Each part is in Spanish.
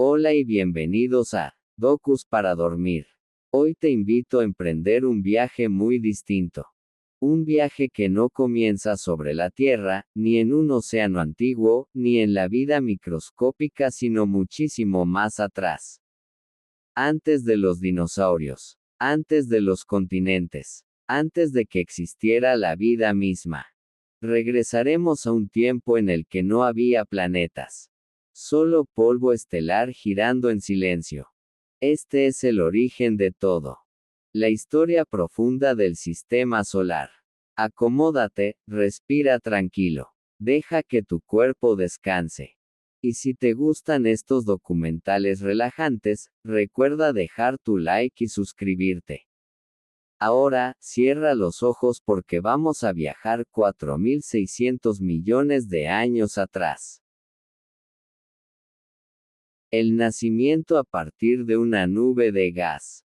Hola y bienvenidos a Docus para dormir. Hoy te invito a emprender un viaje muy distinto. Un viaje que no comienza sobre la Tierra, ni en un océano antiguo, ni en la vida microscópica, sino muchísimo más atrás. Antes de los dinosaurios, antes de los continentes, antes de que existiera la vida misma. Regresaremos a un tiempo en el que no había planetas. Solo polvo estelar girando en silencio. Este es el origen de todo. La historia profunda del sistema solar. Acomódate, respira tranquilo. Deja que tu cuerpo descanse. Y si te gustan estos documentales relajantes, recuerda dejar tu like y suscribirte. Ahora, cierra los ojos porque vamos a viajar 4.600 millones de años atrás. El nacimiento a partir de una nube de gas.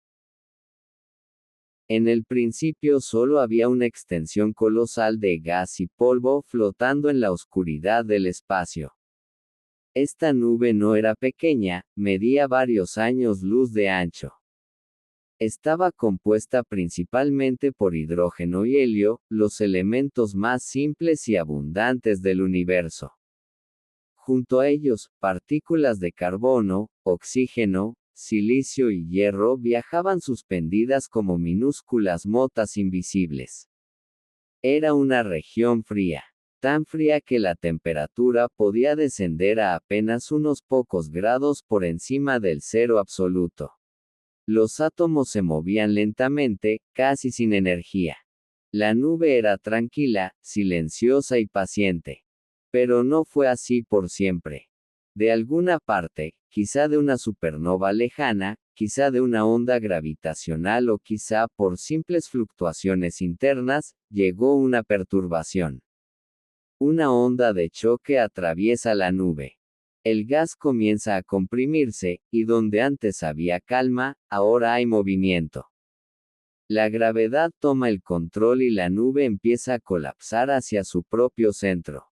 En el principio solo había una extensión colosal de gas y polvo flotando en la oscuridad del espacio. Esta nube no era pequeña, medía varios años luz de ancho. Estaba compuesta principalmente por hidrógeno y helio, los elementos más simples y abundantes del universo. Junto a ellos, partículas de carbono, oxígeno, silicio y hierro viajaban suspendidas como minúsculas motas invisibles. Era una región fría, tan fría que la temperatura podía descender a apenas unos pocos grados por encima del cero absoluto. Los átomos se movían lentamente, casi sin energía. La nube era tranquila, silenciosa y paciente. Pero no fue así por siempre. De alguna parte, quizá de una supernova lejana, quizá de una onda gravitacional o quizá por simples fluctuaciones internas, llegó una perturbación. Una onda de choque atraviesa la nube. El gas comienza a comprimirse, y donde antes había calma, ahora hay movimiento. La gravedad toma el control y la nube empieza a colapsar hacia su propio centro.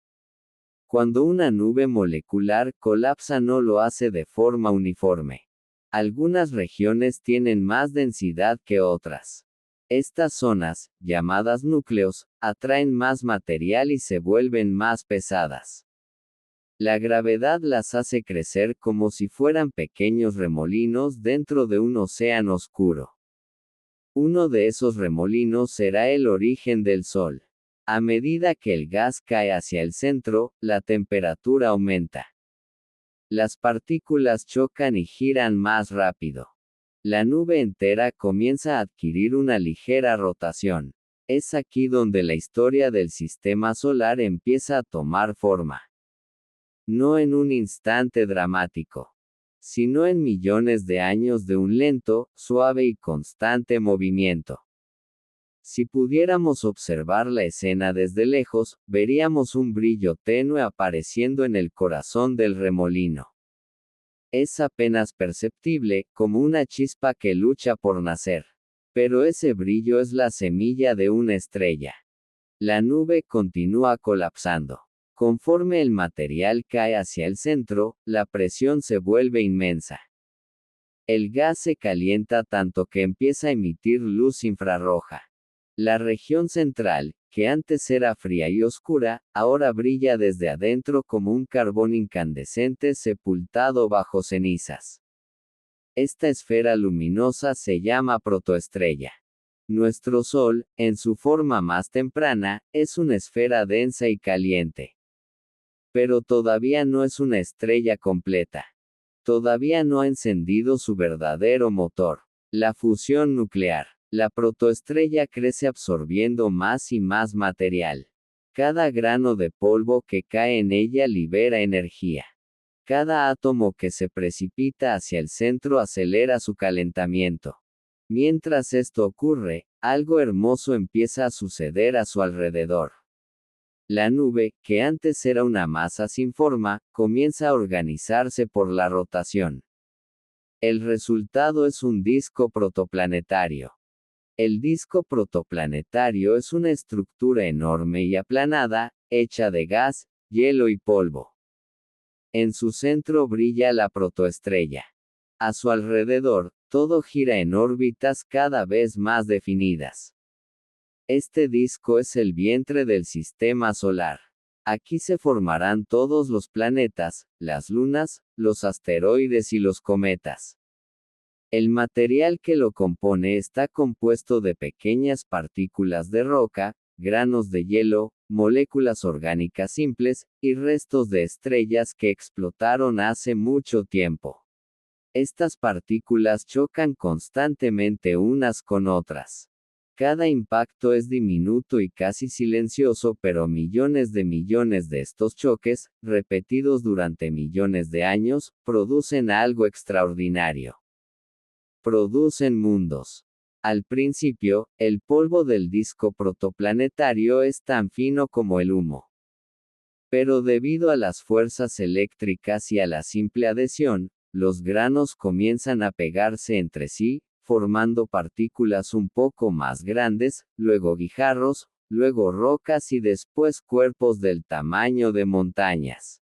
Cuando una nube molecular colapsa no lo hace de forma uniforme. Algunas regiones tienen más densidad que otras. Estas zonas, llamadas núcleos, atraen más material y se vuelven más pesadas. La gravedad las hace crecer como si fueran pequeños remolinos dentro de un océano oscuro. Uno de esos remolinos será el origen del Sol. A medida que el gas cae hacia el centro, la temperatura aumenta. Las partículas chocan y giran más rápido. La nube entera comienza a adquirir una ligera rotación. Es aquí donde la historia del sistema solar empieza a tomar forma. No en un instante dramático, sino en millones de años de un lento, suave y constante movimiento. Si pudiéramos observar la escena desde lejos, veríamos un brillo tenue apareciendo en el corazón del remolino. Es apenas perceptible, como una chispa que lucha por nacer. Pero ese brillo es la semilla de una estrella. La nube continúa colapsando. Conforme el material cae hacia el centro, la presión se vuelve inmensa. El gas se calienta tanto que empieza a emitir luz infrarroja. La región central, que antes era fría y oscura, ahora brilla desde adentro como un carbón incandescente sepultado bajo cenizas. Esta esfera luminosa se llama protoestrella. Nuestro Sol, en su forma más temprana, es una esfera densa y caliente. Pero todavía no es una estrella completa. Todavía no ha encendido su verdadero motor, la fusión nuclear. La protoestrella crece absorbiendo más y más material. Cada grano de polvo que cae en ella libera energía. Cada átomo que se precipita hacia el centro acelera su calentamiento. Mientras esto ocurre, algo hermoso empieza a suceder a su alrededor. La nube, que antes era una masa sin forma, comienza a organizarse por la rotación. El resultado es un disco protoplanetario. El disco protoplanetario es una estructura enorme y aplanada, hecha de gas, hielo y polvo. En su centro brilla la protoestrella. A su alrededor, todo gira en órbitas cada vez más definidas. Este disco es el vientre del sistema solar. Aquí se formarán todos los planetas, las lunas, los asteroides y los cometas. El material que lo compone está compuesto de pequeñas partículas de roca, granos de hielo, moléculas orgánicas simples, y restos de estrellas que explotaron hace mucho tiempo. Estas partículas chocan constantemente unas con otras. Cada impacto es diminuto y casi silencioso, pero millones de estos choques, repetidos durante millones de años, producen algo extraordinario. Producen mundos. Al principio, el polvo del disco protoplanetario es tan fino como el humo. Pero debido a las fuerzas eléctricas y a la simple adhesión, los granos comienzan a pegarse entre sí, formando partículas un poco más grandes, luego guijarros, luego rocas y después cuerpos del tamaño de montañas.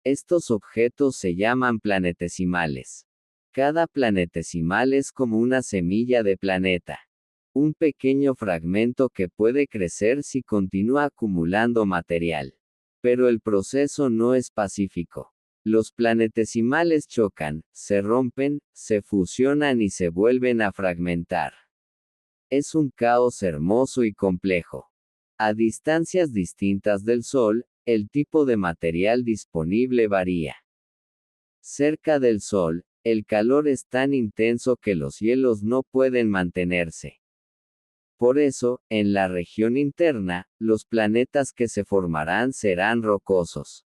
Estos objetos se llaman planetesimales. Cada planetesimal es como una semilla de planeta. Un pequeño fragmento que puede crecer si continúa acumulando material. Pero el proceso no es pacífico. Los planetesimales chocan, se rompen, se fusionan y se vuelven a fragmentar. Es un caos hermoso y complejo. A distancias distintas del Sol, el tipo de material disponible varía. Cerca del Sol, el calor es tan intenso que los hielos no pueden mantenerse. Por eso, en la región interna, los planetas que se formarán serán rocosos.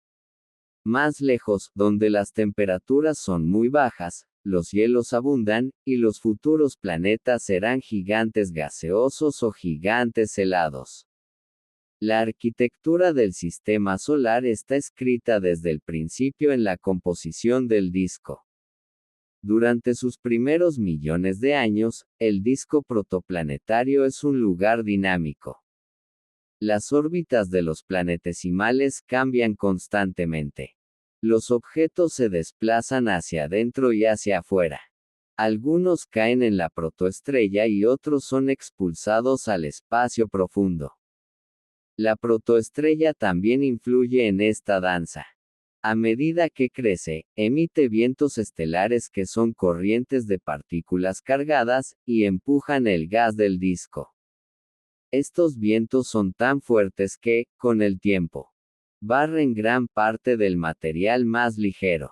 Más lejos, donde las temperaturas son muy bajas, los hielos abundan, y los futuros planetas serán gigantes gaseosos o gigantes helados. La arquitectura del sistema solar está escrita desde el principio en la composición del disco. Durante sus primeros millones de años, el disco protoplanetario es un lugar dinámico. Las órbitas de los planetesimales cambian constantemente. Los objetos se desplazan hacia adentro y hacia afuera. Algunos caen en la protoestrella y otros son expulsados al espacio profundo. La protoestrella también influye en esta danza. A medida que crece, emite vientos estelares que son corrientes de partículas cargadas, y empujan el gas del disco. Estos vientos son tan fuertes que, con el tiempo, barren gran parte del material más ligero.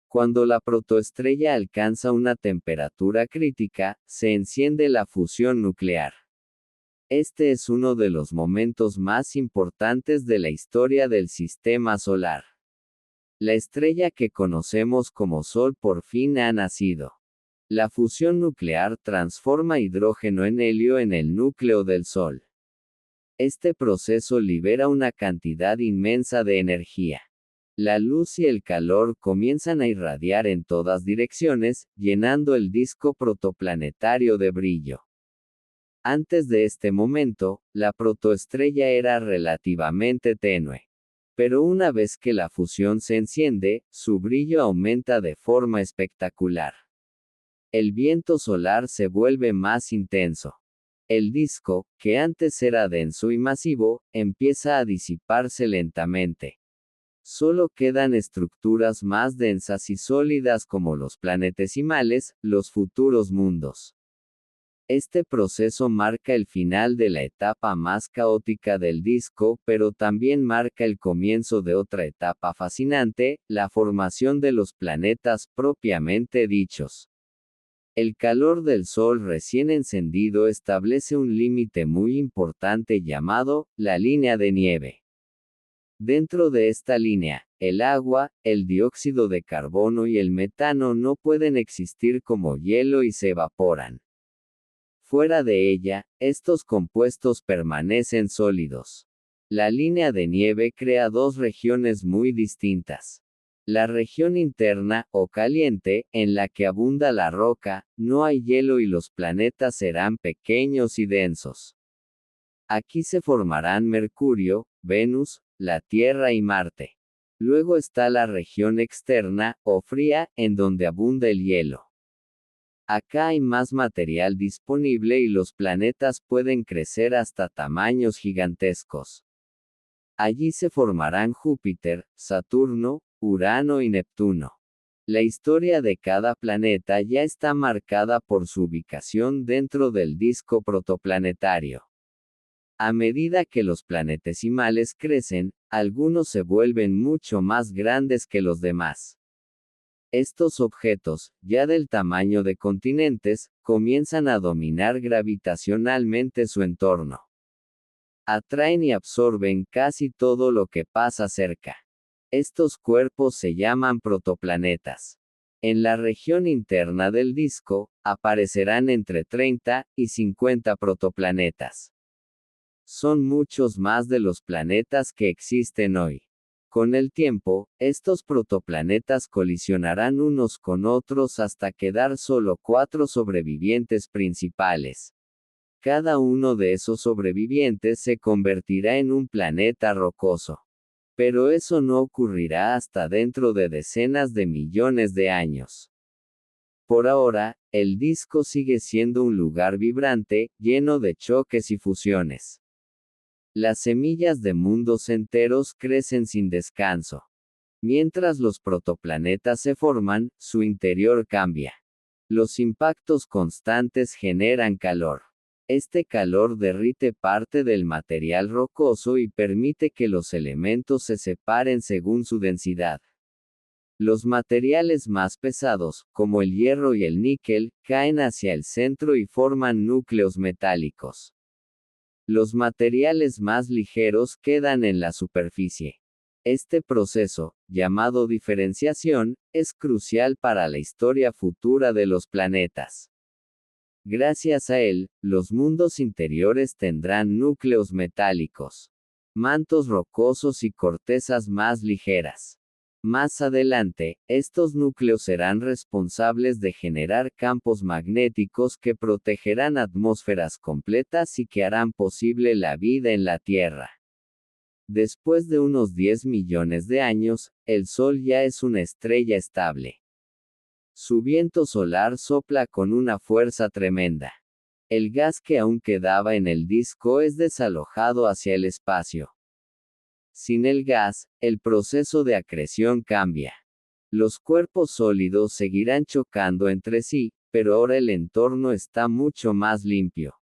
Cuando la protoestrella alcanza una temperatura crítica, se enciende la fusión nuclear. Este es uno de los momentos más importantes de la historia del sistema solar. La estrella que conocemos como Sol por fin ha nacido. La fusión nuclear transforma hidrógeno en helio en el núcleo del Sol. Este proceso libera una cantidad inmensa de energía. La luz y el calor comienzan a irradiar en todas direcciones, llenando el disco protoplanetario de brillo. Antes de este momento, la protoestrella era relativamente tenue. Pero una vez que la fusión se enciende, su brillo aumenta de forma espectacular. El viento solar se vuelve más intenso. El disco, que antes era denso y masivo, empieza a disiparse lentamente. Solo quedan estructuras más densas y sólidas como los planetesimales, los futuros mundos. Este proceso marca el final de la etapa más caótica del disco, pero también marca el comienzo de otra etapa fascinante, la formación de los planetas propiamente dichos. El calor del Sol recién encendido establece un límite muy importante llamado, la línea de nieve. Dentro de esta línea, el agua, el dióxido de carbono y el metano no pueden existir como hielo y se evaporan. Fuera de ella, estos compuestos permanecen sólidos. La línea de nieve crea dos regiones muy distintas. La región interna, o caliente, en la que abunda la roca, no hay hielo y los planetas serán pequeños y densos. Aquí se formarán Mercurio, Venus, la Tierra y Marte. Luego está la región externa, o fría, en donde abunda el hielo. Acá hay más material disponible y los planetas pueden crecer hasta tamaños gigantescos. Allí se formarán Júpiter, Saturno, Urano y Neptuno. La historia de cada planeta ya está marcada por su ubicación dentro del disco protoplanetario. A medida que los planetesimales crecen, algunos se vuelven mucho más grandes que los demás. Estos objetos, ya del tamaño de continentes, comienzan a dominar gravitacionalmente su entorno. Atraen y absorben casi todo lo que pasa cerca. Estos cuerpos se llaman protoplanetas. En la región interna del disco, aparecerán entre 30 y 50 protoplanetas. Son muchos más de los planetas que existen hoy. Con el tiempo, estos protoplanetas colisionarán unos con otros hasta quedar solo 4 sobrevivientes principales. Cada uno de esos sobrevivientes se convertirá en un planeta rocoso. Pero eso no ocurrirá hasta dentro de decenas de millones de años. Por ahora, el disco sigue siendo un lugar vibrante, lleno de choques y fusiones. Las semillas de mundos enteros crecen sin descanso. Mientras los protoplanetas se forman, su interior cambia. Los impactos constantes generan calor. Este calor derrite parte del material rocoso y permite que los elementos se separen según su densidad. Los materiales más pesados, como el hierro y el níquel, caen hacia el centro y forman núcleos metálicos. Los materiales más ligeros quedan en la superficie. Este proceso, llamado diferenciación, es crucial para la historia futura de los planetas. Gracias a él, los mundos interiores tendrán núcleos metálicos, mantos rocosos y cortezas más ligeras. Más adelante, estos núcleos serán responsables de generar campos magnéticos que protegerán atmósferas completas y que harán posible la vida en la Tierra. Después de unos 10 millones de años, el Sol ya es una estrella estable. Su viento solar sopla con una fuerza tremenda. El gas que aún quedaba en el disco es desalojado hacia el espacio. Sin el gas, el proceso de acreción cambia. Los cuerpos sólidos seguirán chocando entre sí, pero ahora el entorno está mucho más limpio.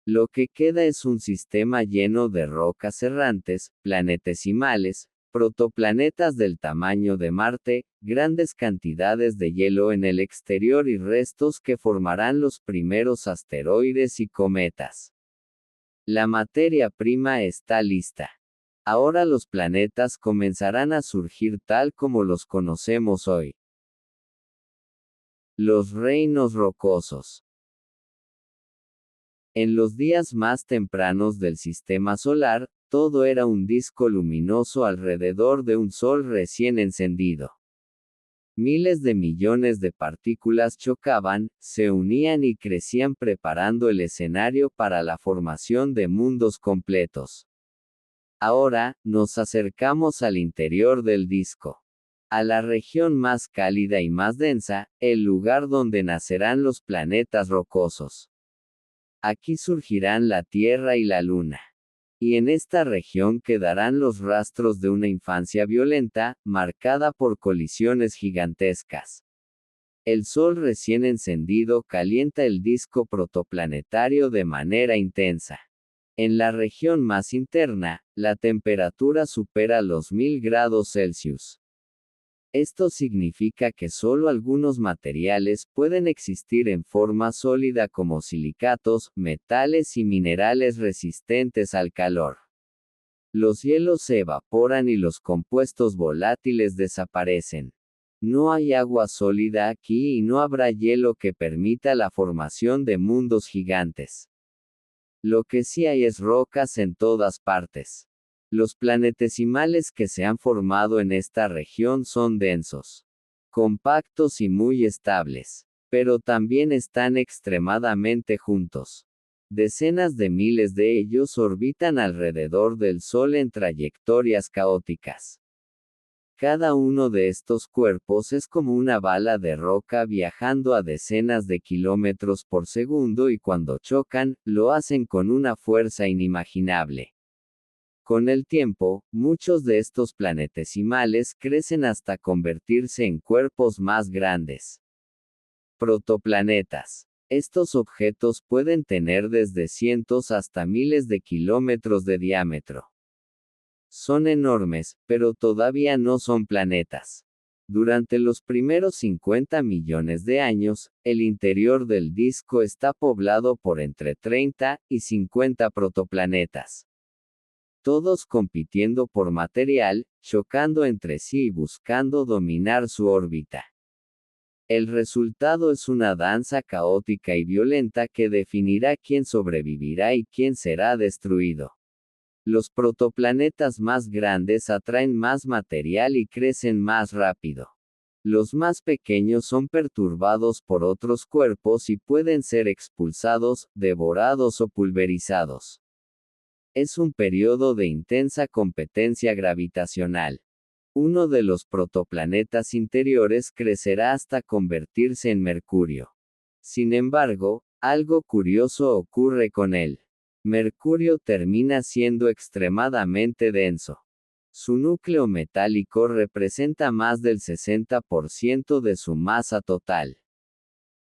Lo que queda es un sistema lleno de rocas errantes, planetesimales, protoplanetas del tamaño de Marte, grandes cantidades de hielo en el exterior y restos que formarán los primeros asteroides y cometas. La materia prima está lista. Ahora los planetas comenzarán a surgir tal como los conocemos hoy. Los reinos rocosos. En los días más tempranos del sistema solar, todo era un disco luminoso alrededor de un sol recién encendido. Miles de millones de partículas chocaban, se unían y crecían preparando el escenario para la formación de mundos completos. Ahora, nos acercamos al interior del disco. A la región más cálida y más densa, el lugar donde nacerán los planetas rocosos. Aquí surgirán la Tierra y la Luna. Y en esta región quedarán los rastros de una infancia violenta, marcada por colisiones gigantescas. El Sol recién encendido calienta el disco protoplanetario de manera intensa. En la región más interna, la temperatura supera los 1000 grados Celsius. Esto significa que solo algunos materiales pueden existir en forma sólida como silicatos, metales y minerales resistentes al calor. Los hielos se evaporan y los compuestos volátiles desaparecen. No hay agua sólida aquí y no habrá hielo que permita la formación de mundos gigantes. Lo que sí hay es rocas en todas partes. Los planetesimales que se han formado en esta región son densos, compactos y muy estables, pero también están extremadamente juntos. Decenas de miles de ellos orbitan alrededor del Sol en trayectorias caóticas. Cada uno de estos cuerpos es como una bala de roca viajando a decenas de kilómetros por segundo y cuando chocan, lo hacen con una fuerza inimaginable. Con el tiempo, muchos de estos planetesimales crecen hasta convertirse en cuerpos más grandes. Protoplanetas. Estos objetos pueden tener desde cientos hasta miles de kilómetros de diámetro. Son enormes, pero todavía no son planetas. Durante los primeros 50 millones de años, el interior del disco está poblado por entre 30 y 50 protoplanetas. Todos compitiendo por material, chocando entre sí y buscando dominar su órbita. El resultado es una danza caótica y violenta que definirá quién sobrevivirá y quién será destruido. Los protoplanetas más grandes atraen más material y crecen más rápido. Los más pequeños son perturbados por otros cuerpos y pueden ser expulsados, devorados o pulverizados. Es un periodo de intensa competencia gravitacional. Uno de los protoplanetas interiores crecerá hasta convertirse en Mercurio. Sin embargo, algo curioso ocurre con él. Mercurio termina siendo extremadamente denso. Su núcleo metálico representa más del 60% de su masa total.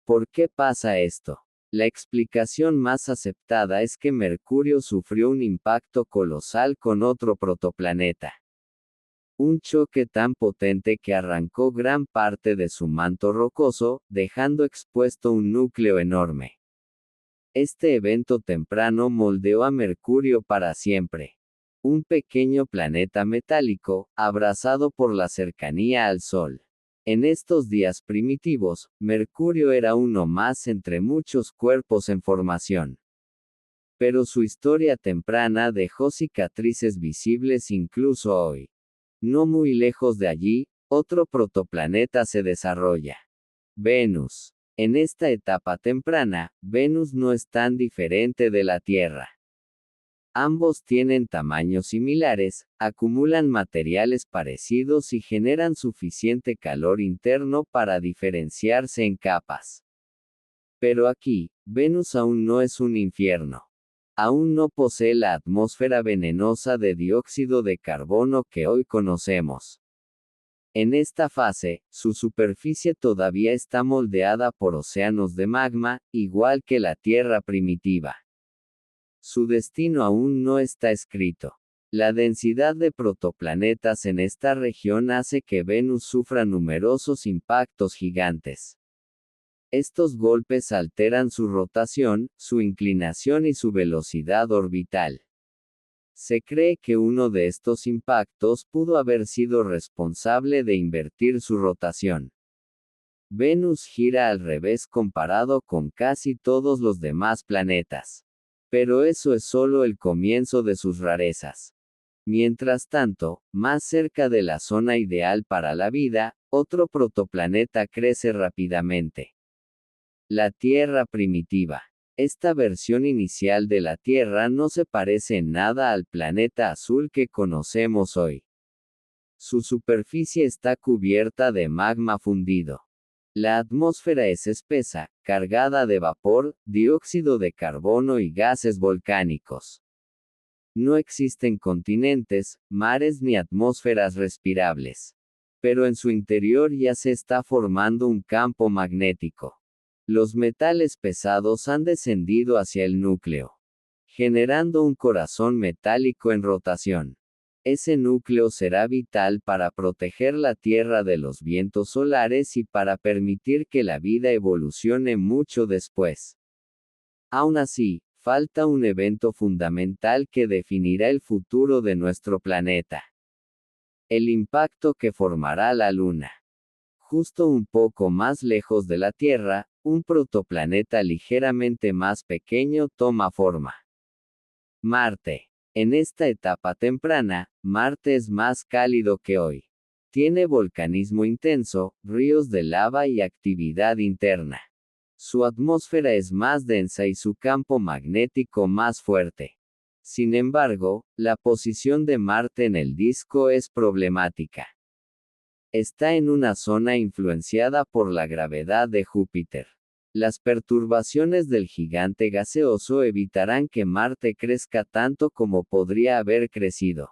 ¿Por qué pasa esto? La explicación más aceptada es que Mercurio sufrió un impacto colosal con otro protoplaneta. Un choque tan potente que arrancó gran parte de su manto rocoso, dejando expuesto un núcleo enorme. Este evento temprano moldeó a Mercurio para siempre. Un pequeño planeta metálico, abrazado por la cercanía al Sol. En estos días primitivos, Mercurio era uno más entre muchos cuerpos en formación. Pero su historia temprana dejó cicatrices visibles incluso hoy. No muy lejos de allí, otro protoplaneta se desarrolla. Venus. En esta etapa temprana, Venus no es tan diferente de la Tierra. Ambos tienen tamaños similares, acumulan materiales parecidos y generan suficiente calor interno para diferenciarse en capas. Pero aquí, Venus aún no es un infierno. Aún no posee la atmósfera venenosa de dióxido de carbono que hoy conocemos. En esta fase, su superficie todavía está moldeada por océanos de magma, igual que la Tierra primitiva. Su destino aún no está escrito. La densidad de protoplanetas en esta región hace que Venus sufra numerosos impactos gigantes. Estos golpes alteran su rotación, su inclinación y su velocidad orbital. Se cree que uno de estos impactos pudo haber sido responsable de invertir su rotación. Venus gira al revés comparado con casi todos los demás planetas. Pero eso es solo el comienzo de sus rarezas. Mientras tanto, más cerca de la zona ideal para la vida, otro protoplaneta crece rápidamente. La Tierra primitiva. Esta versión inicial de la Tierra no se parece en nada al planeta azul que conocemos hoy. Su superficie está cubierta de magma fundido. La atmósfera es espesa, cargada de vapor, dióxido de carbono y gases volcánicos. No existen continentes, mares ni atmósferas respirables. Pero en su interior ya se está formando un campo magnético. Los metales pesados han descendido hacia el núcleo, generando un corazón metálico en rotación. Ese núcleo será vital para proteger la Tierra de los vientos solares y para permitir que la vida evolucione mucho después. Aún así, falta un evento fundamental que definirá el futuro de nuestro planeta. El impacto que formará la Luna. Justo un poco más lejos de la Tierra, un protoplaneta ligeramente más pequeño toma forma. Marte. En esta etapa temprana, Marte es más cálido que hoy. Tiene volcanismo intenso, ríos de lava y actividad interna. Su atmósfera es más densa y su campo magnético más fuerte. Sin embargo, la posición de Marte en el disco es problemática. Está en una zona influenciada por la gravedad de Júpiter. Las perturbaciones del gigante gaseoso evitarán que Marte crezca tanto como podría haber crecido.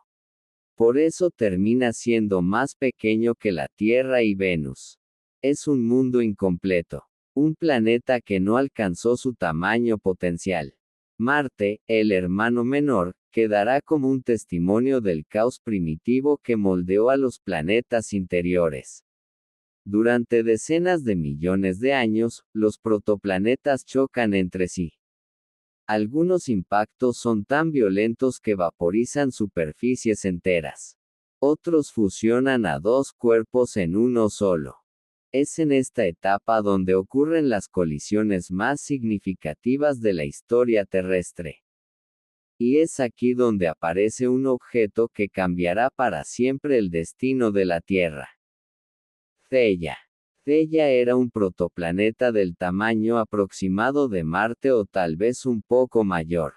Por eso termina siendo más pequeño que la Tierra y Venus. Es un mundo incompleto. Un planeta que no alcanzó su tamaño potencial. Marte, el hermano menor, quedará como un testimonio del caos primitivo que moldeó a los planetas interiores. Durante decenas de millones de años, los protoplanetas chocan entre sí. Algunos impactos son tan violentos que vaporizan superficies enteras. Otros fusionan a dos cuerpos en uno solo. Es en esta etapa donde ocurren las colisiones más significativas de la historia terrestre. Y es aquí donde aparece un objeto que cambiará para siempre el destino de la Tierra. Theia. Theia era un protoplaneta del tamaño aproximado de Marte o tal vez un poco mayor.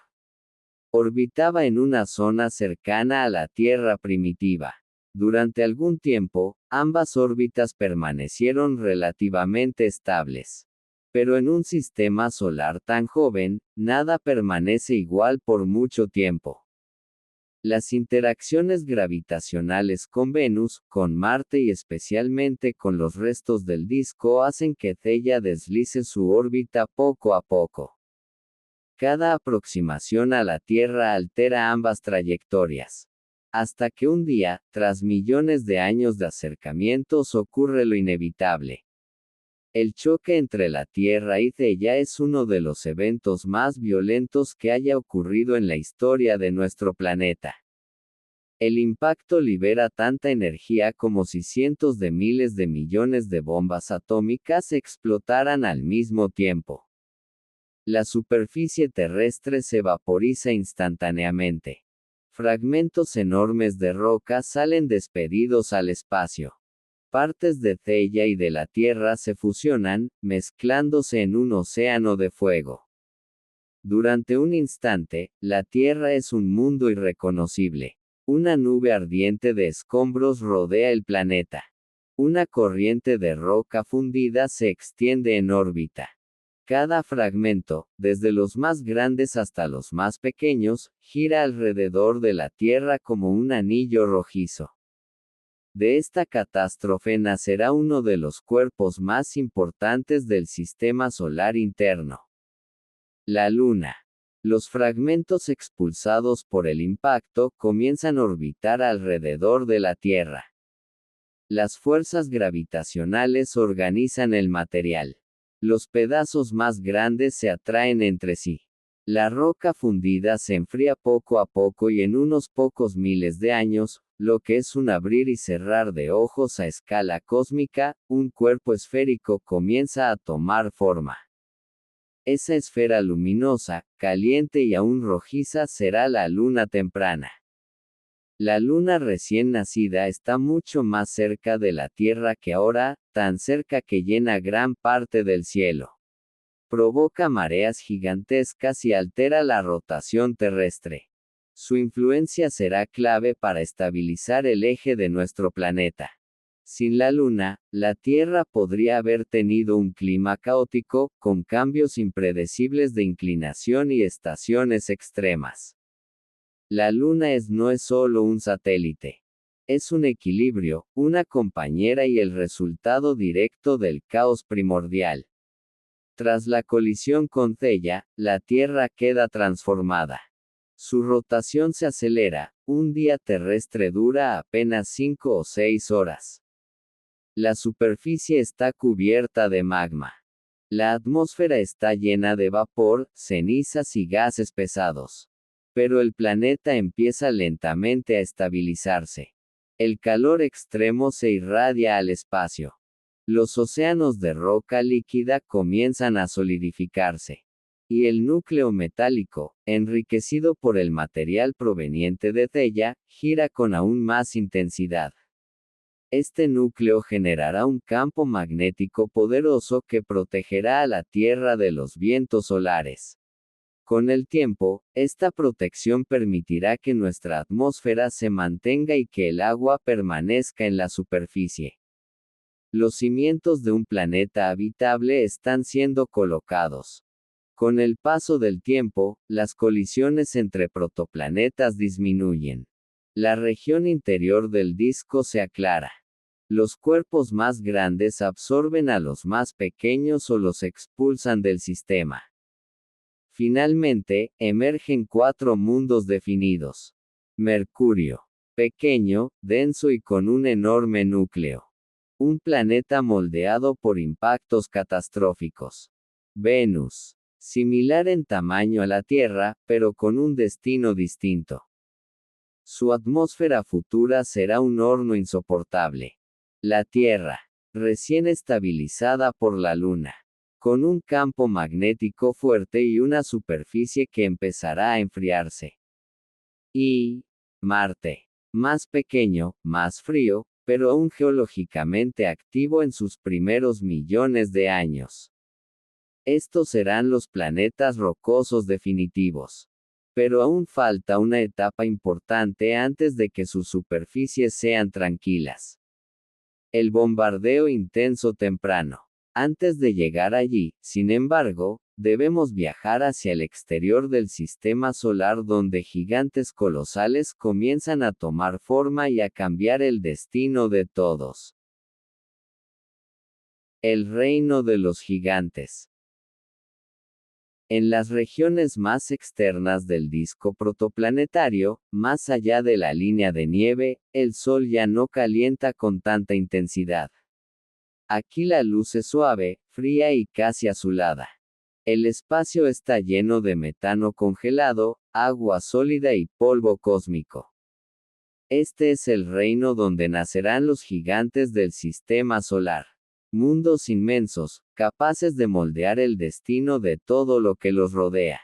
Orbitaba en una zona cercana a la Tierra primitiva. Durante algún tiempo, ambas órbitas permanecieron relativamente estables. Pero en un sistema solar tan joven, nada permanece igual por mucho tiempo. Las interacciones gravitacionales con Venus, con Marte y especialmente con los restos del disco hacen que Theia deslice su órbita poco a poco. Cada aproximación a la Tierra altera ambas trayectorias. Hasta que un día, tras millones de años de acercamientos, ocurre lo inevitable. El choque entre la Tierra y Theia es uno de los eventos más violentos que haya ocurrido en la historia de nuestro planeta. El impacto libera tanta energía como si cientos de miles de millones de bombas atómicas explotaran al mismo tiempo. La superficie terrestre se vaporiza instantáneamente. Fragmentos enormes de roca salen despedidos al espacio. Partes de Theia y de la Tierra se fusionan, mezclándose en un océano de fuego. Durante un instante, la Tierra es un mundo irreconocible. Una nube ardiente de escombros rodea el planeta. Una corriente de roca fundida se extiende en órbita. Cada fragmento, desde los más grandes hasta los más pequeños, gira alrededor de la Tierra como un anillo rojizo. De esta catástrofe nacerá uno de los cuerpos más importantes del sistema solar interno. La Luna. Los fragmentos expulsados por el impacto comienzan a orbitar alrededor de la Tierra. Las fuerzas gravitacionales organizan el material. Los pedazos más grandes se atraen entre sí. La roca fundida se enfría poco a poco y en unos pocos miles de años, lo que es un abrir y cerrar de ojos a escala cósmica, un cuerpo esférico comienza a tomar forma. Esa esfera luminosa, caliente y aún rojiza será la luna temprana. La luna recién nacida está mucho más cerca de la Tierra que ahora, tan cerca que llena gran parte del cielo. Provoca mareas gigantescas y altera la rotación terrestre. Su influencia será clave para estabilizar el eje de nuestro planeta. Sin la Luna, la Tierra podría haber tenido un clima caótico, con cambios impredecibles de inclinación y estaciones extremas. La Luna no es solo un satélite. Es un equilibrio, una compañera y el resultado directo del caos primordial. Tras la colisión con Theia, la Tierra queda transformada. Su rotación se acelera, un día terrestre dura apenas 5 o 6 horas. La superficie está cubierta de magma. La atmósfera está llena de vapor, cenizas y gases pesados. Pero el planeta empieza lentamente a estabilizarse. El calor extremo se irradia al espacio. Los océanos de roca líquida comienzan a solidificarse. Y el núcleo metálico, enriquecido por el material proveniente de Theia, gira con aún más intensidad. Este núcleo generará un campo magnético poderoso que protegerá a la Tierra de los vientos solares. Con el tiempo, esta protección permitirá que nuestra atmósfera se mantenga y que el agua permanezca en la superficie. Los cimientos de un planeta habitable están siendo colocados. Con el paso del tiempo, las colisiones entre protoplanetas disminuyen. La región interior del disco se aclara. Los cuerpos más grandes absorben a los más pequeños o los expulsan del sistema. Finalmente, emergen 4 mundos definidos. Mercurio. Pequeño, denso y con un enorme núcleo. Un planeta moldeado por impactos catastróficos. Venus. Similar en tamaño a la Tierra, pero con un destino distinto. Su atmósfera futura será un horno insoportable. La Tierra. Recién estabilizada por la Luna. Con un campo magnético fuerte y una superficie que empezará a enfriarse. Y Marte. Más pequeño, más frío, pero aún geológicamente activo en sus primeros millones de años. Estos serán los planetas rocosos definitivos. Pero aún falta una etapa importante antes de que sus superficies sean tranquilas. El bombardeo intenso temprano. Antes de llegar allí, sin embargo, debemos viajar hacia el exterior del sistema solar donde gigantes colosales comienzan a tomar forma y a cambiar el destino de todos. El reino de los gigantes. En las regiones más externas del disco protoplanetario, más allá de la línea de nieve, el Sol ya no calienta con tanta intensidad. Aquí la luz es suave, fría y casi azulada. El espacio está lleno de metano congelado, agua sólida y polvo cósmico. Este es el reino donde nacerán los gigantes del sistema solar. Mundos inmensos, capaces de moldear el destino de todo lo que los rodea.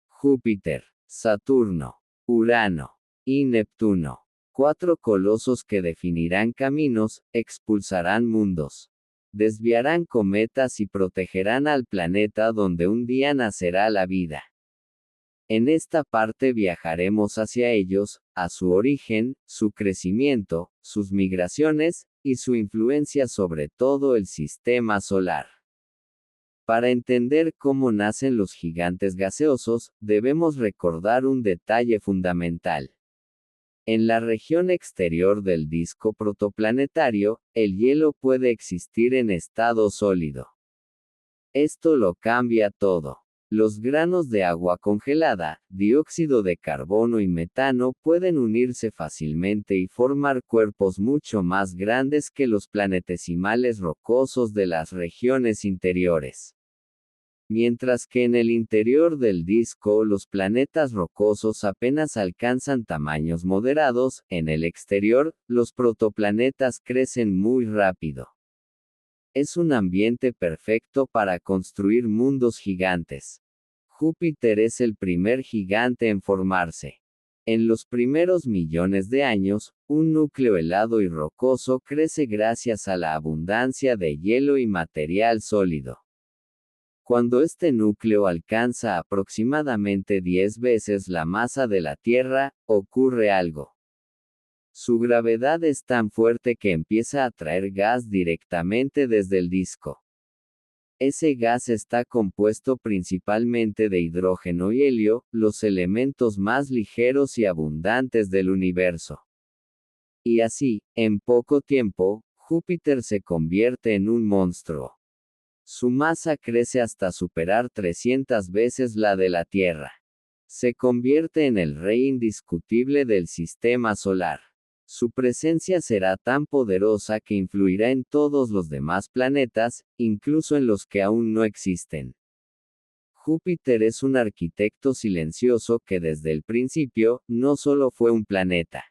Júpiter, Saturno, Urano y Neptuno. 4 colosos que definirán caminos, expulsarán mundos. Desviarán cometas y protegerán al planeta donde un día nacerá la vida. En esta parte viajaremos hacia ellos, a su origen, su crecimiento, sus migraciones, y su influencia sobre todo el sistema solar. Para entender cómo nacen los gigantes gaseosos, debemos recordar un detalle fundamental. En la región exterior del disco protoplanetario, el hielo puede existir en estado sólido. Esto lo cambia todo. Los granos de agua congelada, dióxido de carbono y metano pueden unirse fácilmente y formar cuerpos mucho más grandes que los planetesimales rocosos de las regiones interiores. Mientras que en el interior del disco los planetas rocosos apenas alcanzan tamaños moderados, en el exterior, los protoplanetas crecen muy rápido. Es un ambiente perfecto para construir mundos gigantes. Júpiter es el primer gigante en formarse. En los primeros millones de años, un núcleo helado y rocoso crece gracias a la abundancia de hielo y material sólido. Cuando este núcleo alcanza aproximadamente 10 veces la masa de la Tierra, ocurre algo. Su gravedad es tan fuerte que empieza a traer gas directamente desde el disco. Ese gas está compuesto principalmente de hidrógeno y helio, los elementos más ligeros y abundantes del universo. Y así, en poco tiempo, Júpiter se convierte en un monstruo. Su masa crece hasta superar 300 veces la de la Tierra. Se convierte en el rey indiscutible del sistema solar. Su presencia será tan poderosa que influirá en todos los demás planetas, incluso en los que aún no existen. Júpiter es un arquitecto silencioso que desde el principio, no solo fue un planeta.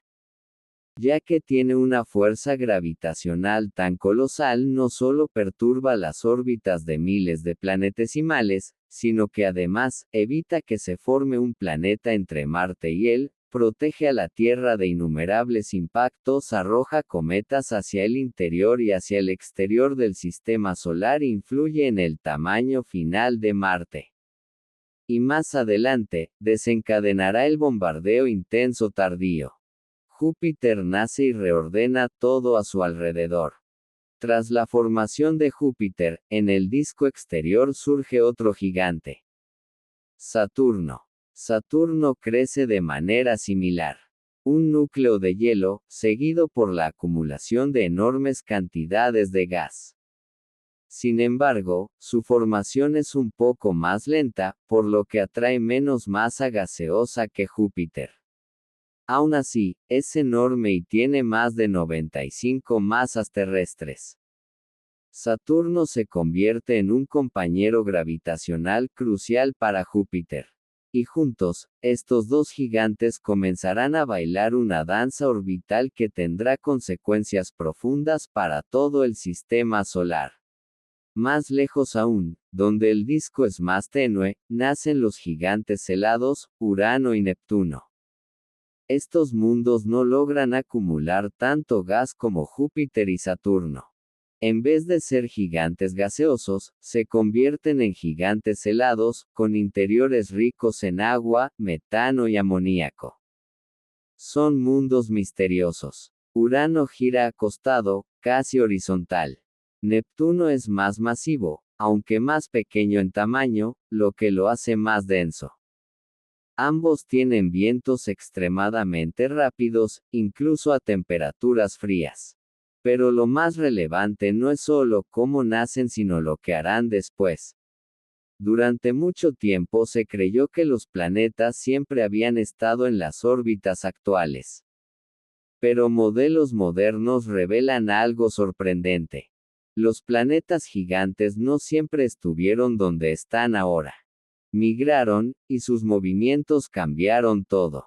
Ya que tiene una fuerza gravitacional tan colosal, no solo perturba las órbitas de miles de planetesimales, sino que además, evita que se forme un planeta entre Marte y él, protege a la Tierra de innumerables impactos, arroja cometas hacia el interior y hacia el exterior del sistema solar, influye en el tamaño final de Marte. Y más adelante, desencadenará el bombardeo intenso tardío. Júpiter nace y reordena todo a su alrededor. Tras la formación de Júpiter, en el disco exterior surge otro gigante. Saturno. Saturno crece de manera similar. Un núcleo de hielo, seguido por la acumulación de enormes cantidades de gas. Sin embargo, su formación es un poco más lenta, por lo que atrae menos masa gaseosa que Júpiter. Aún así, es enorme y tiene más de 95 masas terrestres. Saturno se convierte en un compañero gravitacional crucial para Júpiter. Y juntos, estos dos gigantes comenzarán a bailar una danza orbital que tendrá consecuencias profundas para todo el sistema solar. Más lejos aún, donde el disco es más tenue, nacen los gigantes helados, Urano y Neptuno. Estos mundos no logran acumular tanto gas como Júpiter y Saturno. En vez de ser gigantes gaseosos, se convierten en gigantes helados, con interiores ricos en agua, metano y amoníaco. Son mundos misteriosos. Urano gira acostado, casi horizontal. Neptuno es más masivo, aunque más pequeño en tamaño, lo que lo hace más denso. Ambos tienen vientos extremadamente rápidos, incluso a temperaturas frías. Pero lo más relevante no es solo cómo nacen sino lo que harán después. Durante mucho tiempo se creyó que los planetas siempre habían estado en las órbitas actuales. Pero modelos modernos revelan algo sorprendente. Los planetas gigantes no siempre estuvieron donde están ahora. Migraron, y sus movimientos cambiaron todo.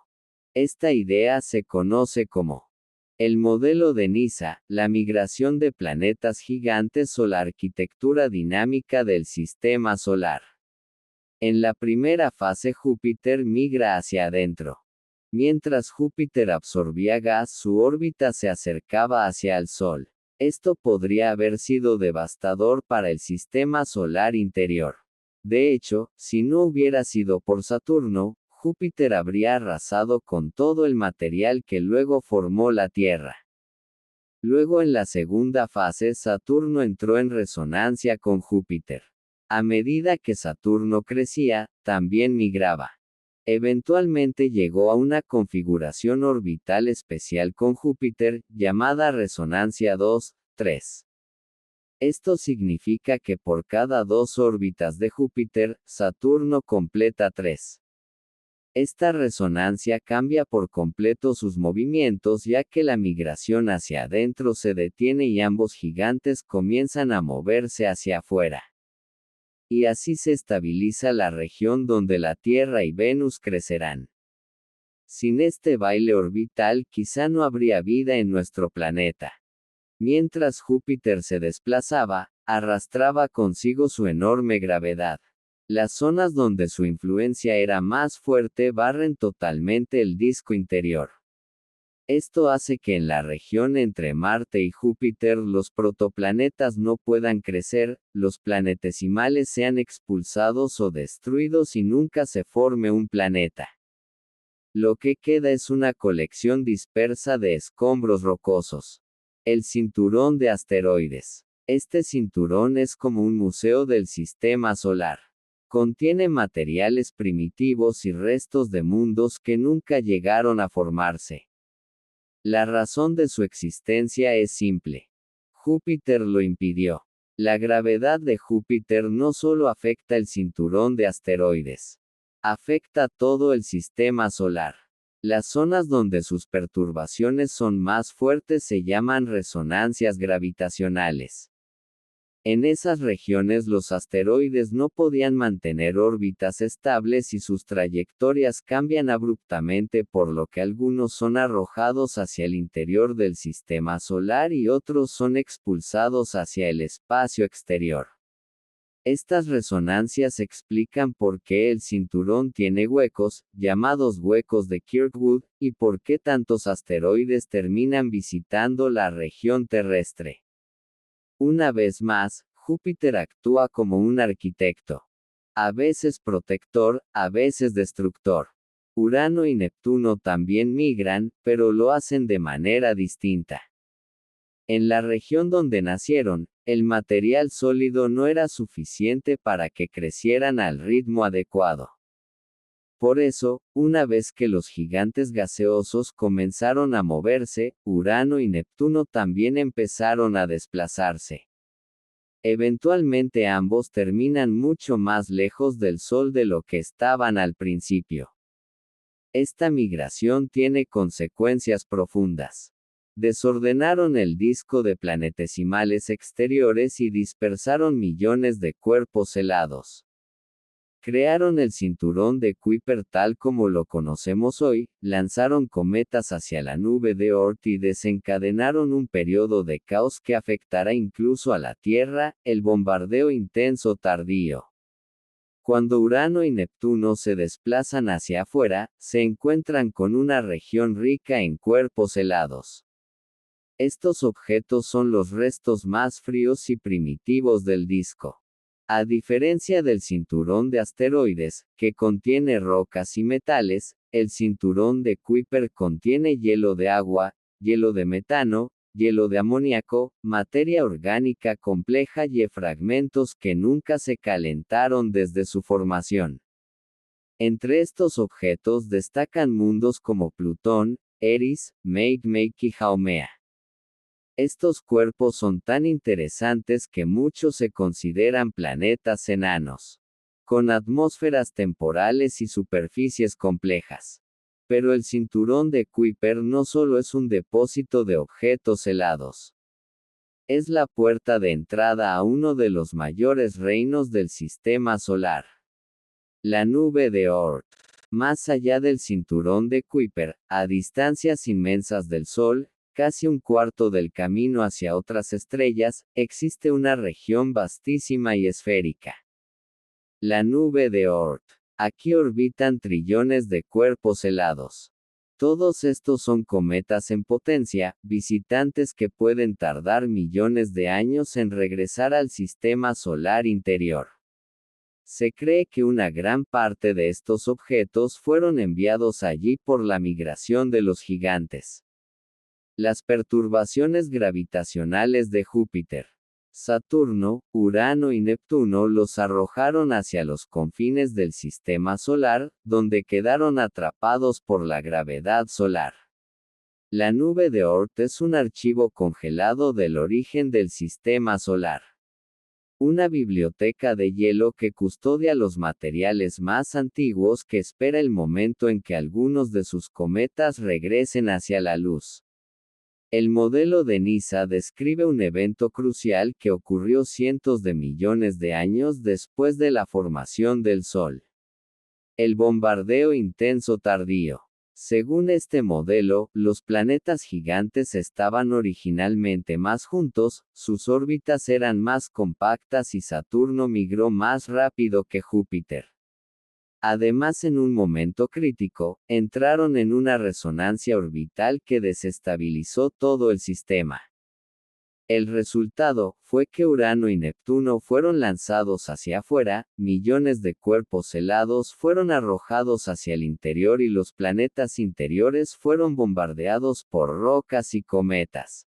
Esta idea se conoce como el modelo de NISA, la migración de planetas gigantes o la arquitectura dinámica del sistema solar. En la primera fase Júpiter migra hacia adentro. Mientras Júpiter absorbía gas, su órbita se acercaba hacia el Sol. Esto podría haber sido devastador para el sistema solar interior. De hecho, si no hubiera sido por Saturno, Júpiter habría arrasado con todo el material que luego formó la Tierra. Luego en la segunda fase Saturno entró en resonancia con Júpiter. A medida que Saturno crecía, también migraba. Eventualmente llegó a una configuración orbital especial con Júpiter, llamada resonancia 2-3. Esto significa que por cada 2 órbitas de Júpiter, Saturno completa 3. Esta resonancia cambia por completo sus movimientos ya que la migración hacia adentro se detiene y ambos gigantes comienzan a moverse hacia afuera. Y así se estabiliza la región donde la Tierra y Venus crecerán. Sin este baile orbital quizá no habría vida en nuestro planeta. Mientras Júpiter se desplazaba, arrastraba consigo su enorme gravedad. Las zonas donde su influencia era más fuerte barren totalmente el disco interior. Esto hace que en la región entre Marte y Júpiter los protoplanetas no puedan crecer, los planetesimales sean expulsados o destruidos y nunca se forme un planeta. Lo que queda es una colección dispersa de escombros rocosos. El cinturón de asteroides. Este cinturón es como un museo del sistema solar. Contiene materiales primitivos y restos de mundos que nunca llegaron a formarse. La razón de su existencia es simple. Júpiter lo impidió. La gravedad de Júpiter no solo afecta el cinturón de asteroides. Afecta todo el sistema solar. Las zonas donde sus perturbaciones son más fuertes se llaman resonancias gravitacionales. En esas regiones los asteroides no podían mantener órbitas estables y sus trayectorias cambian abruptamente por lo que algunos son arrojados hacia el interior del sistema solar y otros son expulsados hacia el espacio exterior. Estas resonancias explican por qué el cinturón tiene huecos, llamados huecos de Kirkwood, y por qué tantos asteroides terminan visitando la región terrestre. Una vez más, Júpiter actúa como un arquitecto. A veces protector, a veces destructor. Urano y Neptuno también migran, pero lo hacen de manera distinta. En la región donde nacieron, el material sólido no era suficiente para que crecieran al ritmo adecuado. Por eso, una vez que los gigantes gaseosos comenzaron a moverse, Urano y Neptuno también empezaron a desplazarse. Eventualmente ambos terminan mucho más lejos del Sol de lo que estaban al principio. Esta migración tiene consecuencias profundas. Desordenaron el disco de planetesimales exteriores y dispersaron millones de cuerpos helados. Crearon el cinturón de Kuiper tal como lo conocemos hoy, lanzaron cometas hacia la nube de Oort y desencadenaron un periodo de caos que afectará incluso a la Tierra, el bombardeo intenso tardío. Cuando Urano y Neptuno se desplazan hacia afuera, se encuentran con una región rica en cuerpos helados. Estos objetos son los restos más fríos y primitivos del disco. A diferencia del cinturón de asteroides, que contiene rocas y metales, el cinturón de Kuiper contiene hielo de agua, hielo de metano, hielo de amoníaco, materia orgánica compleja y fragmentos que nunca se calentaron desde su formación. Entre estos objetos destacan mundos como Plutón, Eris, Makemake y Haumea. Estos cuerpos son tan interesantes que muchos se consideran planetas enanos, con atmósferas temporales y superficies complejas. Pero el cinturón de Kuiper no solo es un depósito de objetos helados. Es la puerta de entrada a uno de los mayores reinos del sistema solar. La nube de Oort. Más allá del cinturón de Kuiper, a distancias inmensas del Sol, casi un cuarto del camino hacia otras estrellas, existe una región vastísima y esférica. La nube de Oort. Aquí orbitan trillones de cuerpos helados. Todos estos son cometas en potencia, visitantes que pueden tardar millones de años en regresar al sistema solar interior. Se cree que una gran parte de estos objetos fueron enviados allí por la migración de los gigantes. Las perturbaciones gravitacionales de Júpiter, Saturno, Urano y Neptuno los arrojaron hacia los confines del sistema solar, donde quedaron atrapados por la gravedad solar. La nube de Oort es un archivo congelado del origen del sistema solar. Una biblioteca de hielo que custodia los materiales más antiguos que espera el momento en que algunos de sus cometas regresen hacia la luz. El modelo de NISA describe un evento crucial que ocurrió cientos de millones de años después de la formación del Sol. El bombardeo intenso tardío. Según este modelo, los planetas gigantes estaban originalmente más juntos, sus órbitas eran más compactas y Saturno migró más rápido que Júpiter. Además, en un momento crítico, entraron en una resonancia orbital que desestabilizó todo el sistema. El resultado fue que Urano y Neptuno fueron lanzados hacia afuera, millones de cuerpos helados fueron arrojados hacia el interior y los planetas interiores fueron bombardeados por rocas y cometas.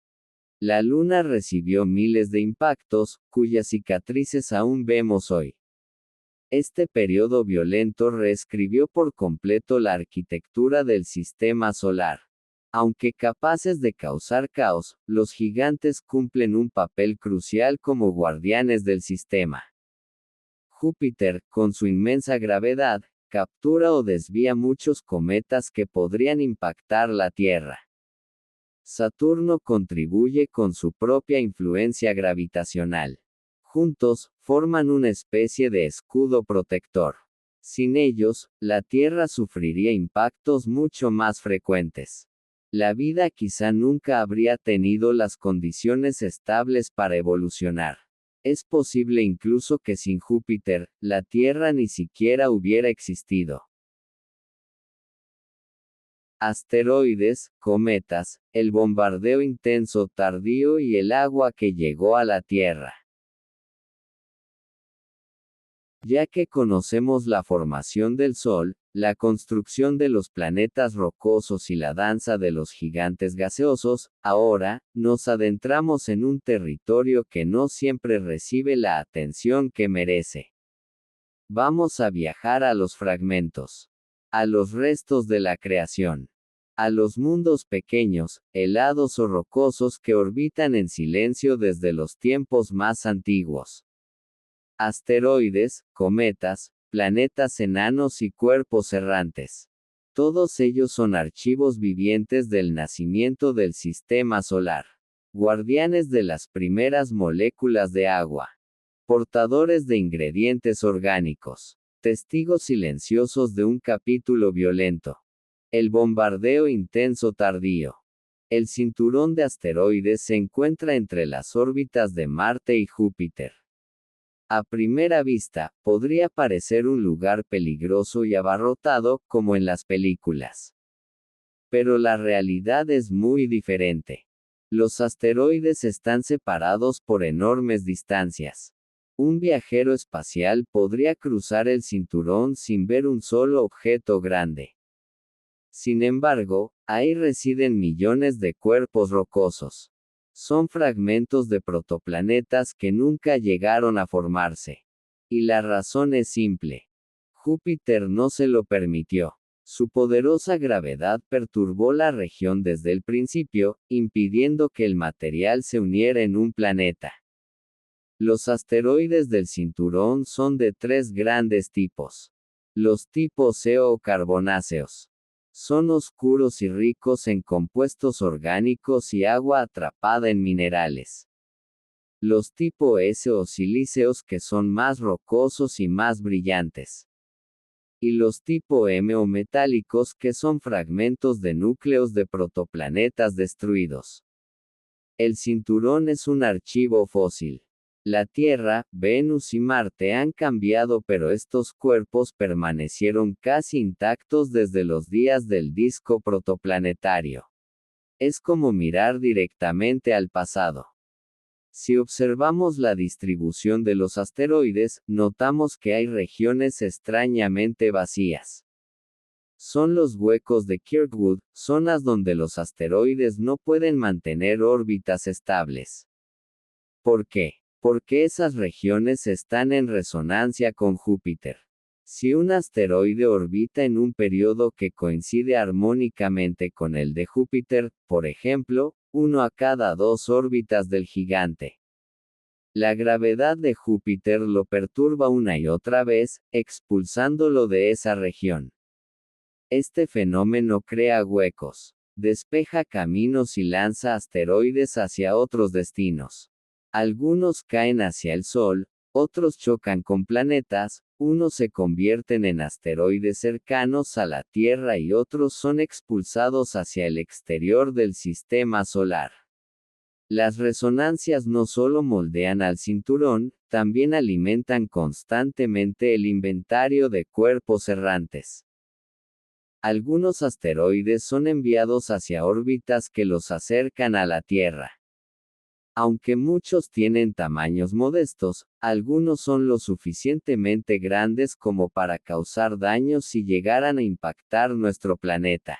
La Luna recibió miles de impactos, cuyas cicatrices aún vemos hoy. Este periodo violento reescribió por completo la arquitectura del sistema solar. Aunque capaces de causar caos, los gigantes cumplen un papel crucial como guardianes del sistema. Júpiter, con su inmensa gravedad, captura o desvía muchos cometas que podrían impactar la Tierra. Saturno contribuye con su propia influencia gravitacional. Juntos, forman una especie de escudo protector. Sin ellos, la Tierra sufriría impactos mucho más frecuentes. La vida quizá nunca habría tenido las condiciones estables para evolucionar. Es posible incluso que sin Júpiter, la Tierra ni siquiera hubiera existido. Asteroides, cometas, el bombardeo intenso tardío y el agua que llegó a la Tierra. Ya que conocemos la formación del Sol, la construcción de los planetas rocosos y la danza de los gigantes gaseosos, ahora, nos adentramos en un territorio que no siempre recibe la atención que merece. Vamos a viajar a los fragmentos, a los restos de la creación, a los mundos pequeños, helados o rocosos que orbitan en silencio desde los tiempos más antiguos. Asteroides, cometas, planetas enanos y cuerpos errantes. Todos ellos son archivos vivientes del nacimiento del sistema solar. Guardianes de las primeras moléculas de agua. Portadores de ingredientes orgánicos. Testigos silenciosos de un capítulo violento. El bombardeo intenso tardío. El cinturón de asteroides se encuentra entre las órbitas de Marte y Júpiter. A primera vista, podría parecer un lugar peligroso y abarrotado, como en las películas. Pero la realidad es muy diferente. Los asteroides están separados por enormes distancias. Un viajero espacial podría cruzar el cinturón sin ver un solo objeto grande. Sin embargo, ahí residen millones de cuerpos rocosos. Son fragmentos de protoplanetas que nunca llegaron a formarse. Y la razón es simple. Júpiter no se lo permitió. Su poderosa gravedad perturbó la región desde el principio, impidiendo que el material se uniera en un planeta. Los asteroides del cinturón son de tres grandes tipos. Los tipos E o carbonáceos. Son oscuros y ricos en compuestos orgánicos y agua atrapada en minerales. Los tipo S o silíceos que son más rocosos y más brillantes. Y los tipo M o metálicos que son fragmentos de núcleos de protoplanetas destruidos. El cinturón es un archivo fósil. La Tierra, Venus y Marte han cambiado, pero estos cuerpos permanecieron casi intactos desde los días del disco protoplanetario. Es como mirar directamente al pasado. Si observamos la distribución de los asteroides, notamos que hay regiones extrañamente vacías. Son los huecos de Kirkwood, zonas donde los asteroides no pueden mantener órbitas estables. ¿Por qué? Porque esas regiones están en resonancia con Júpiter. Si un asteroide orbita en un periodo que coincide armónicamente con el de Júpiter, por ejemplo, uno a cada 2 órbitas del gigante, la gravedad de Júpiter lo perturba una y otra vez, expulsándolo de esa región. Este fenómeno crea huecos, despeja caminos y lanza asteroides hacia otros destinos. Algunos caen hacia el Sol, otros chocan con planetas, unos se convierten en asteroides cercanos a la Tierra y otros son expulsados hacia el exterior del sistema solar. Las resonancias no solo moldean al cinturón, también alimentan constantemente el inventario de cuerpos errantes. Algunos asteroides son enviados hacia órbitas que los acercan a la Tierra. Aunque muchos tienen tamaños modestos, algunos son lo suficientemente grandes como para causar daños si llegaran a impactar nuestro planeta.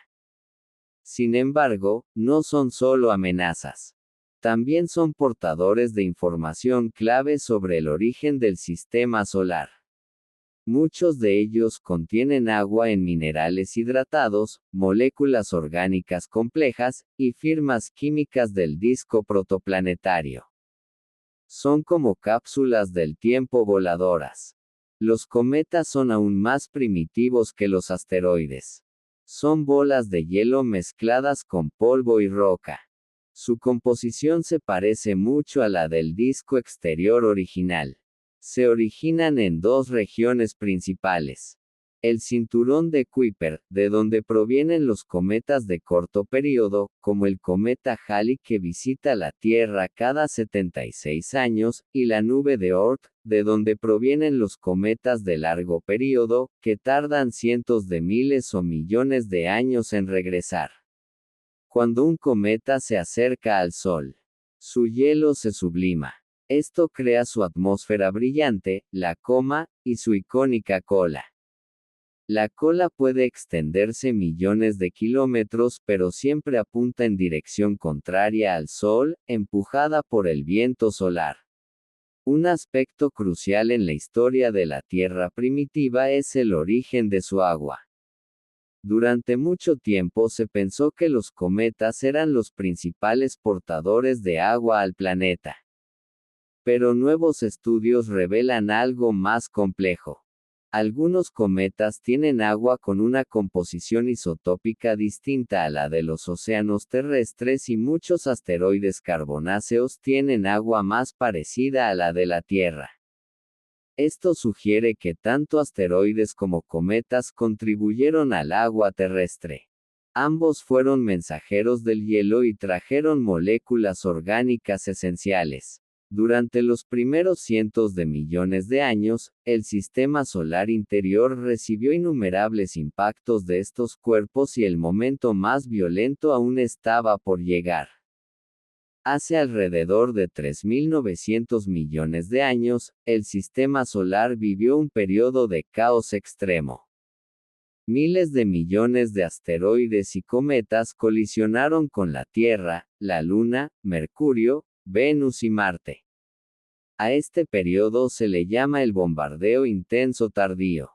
Sin embargo, no son solo amenazas. También son portadores de información clave sobre el origen del sistema solar. Muchos de ellos contienen agua en minerales hidratados, moléculas orgánicas complejas, y firmas químicas del disco protoplanetario. Son como cápsulas del tiempo voladoras. Los cometas son aún más primitivos que los asteroides. Son bolas de hielo mezcladas con polvo y roca. Su composición se parece mucho a la del disco exterior original. Se originan en 2 regiones principales. El cinturón de Kuiper, de donde provienen los cometas de corto periodo, como el cometa Halley que visita la Tierra cada 76 años, y la nube de Oort, de donde provienen los cometas de largo periodo, que tardan cientos de miles o millones de años en regresar. Cuando un cometa se acerca al Sol, su hielo se sublima. Esto crea su atmósfera brillante, la coma, y su icónica cola. La cola puede extenderse millones de kilómetros, pero siempre apunta en dirección contraria al Sol, empujada por el viento solar. Un aspecto crucial en la historia de la Tierra primitiva es el origen de su agua. Durante mucho tiempo se pensó que los cometas eran los principales portadores de agua al planeta. Pero nuevos estudios revelan algo más complejo. Algunos cometas tienen agua con una composición isotópica distinta a la de los océanos terrestres y muchos asteroides carbonáceos tienen agua más parecida a la de la Tierra. Esto sugiere que tanto asteroides como cometas contribuyeron al agua terrestre. Ambos fueron mensajeros del hielo y trajeron moléculas orgánicas esenciales. Durante los primeros cientos de millones de años, el sistema solar interior recibió innumerables impactos de estos cuerpos y el momento más violento aún estaba por llegar. Hace alrededor de 3.900 millones de años, el sistema solar vivió un periodo de caos extremo. Miles de millones de asteroides y cometas colisionaron con la Tierra, la Luna, Mercurio, Venus y Marte. A este periodo se le llama el bombardeo intenso tardío.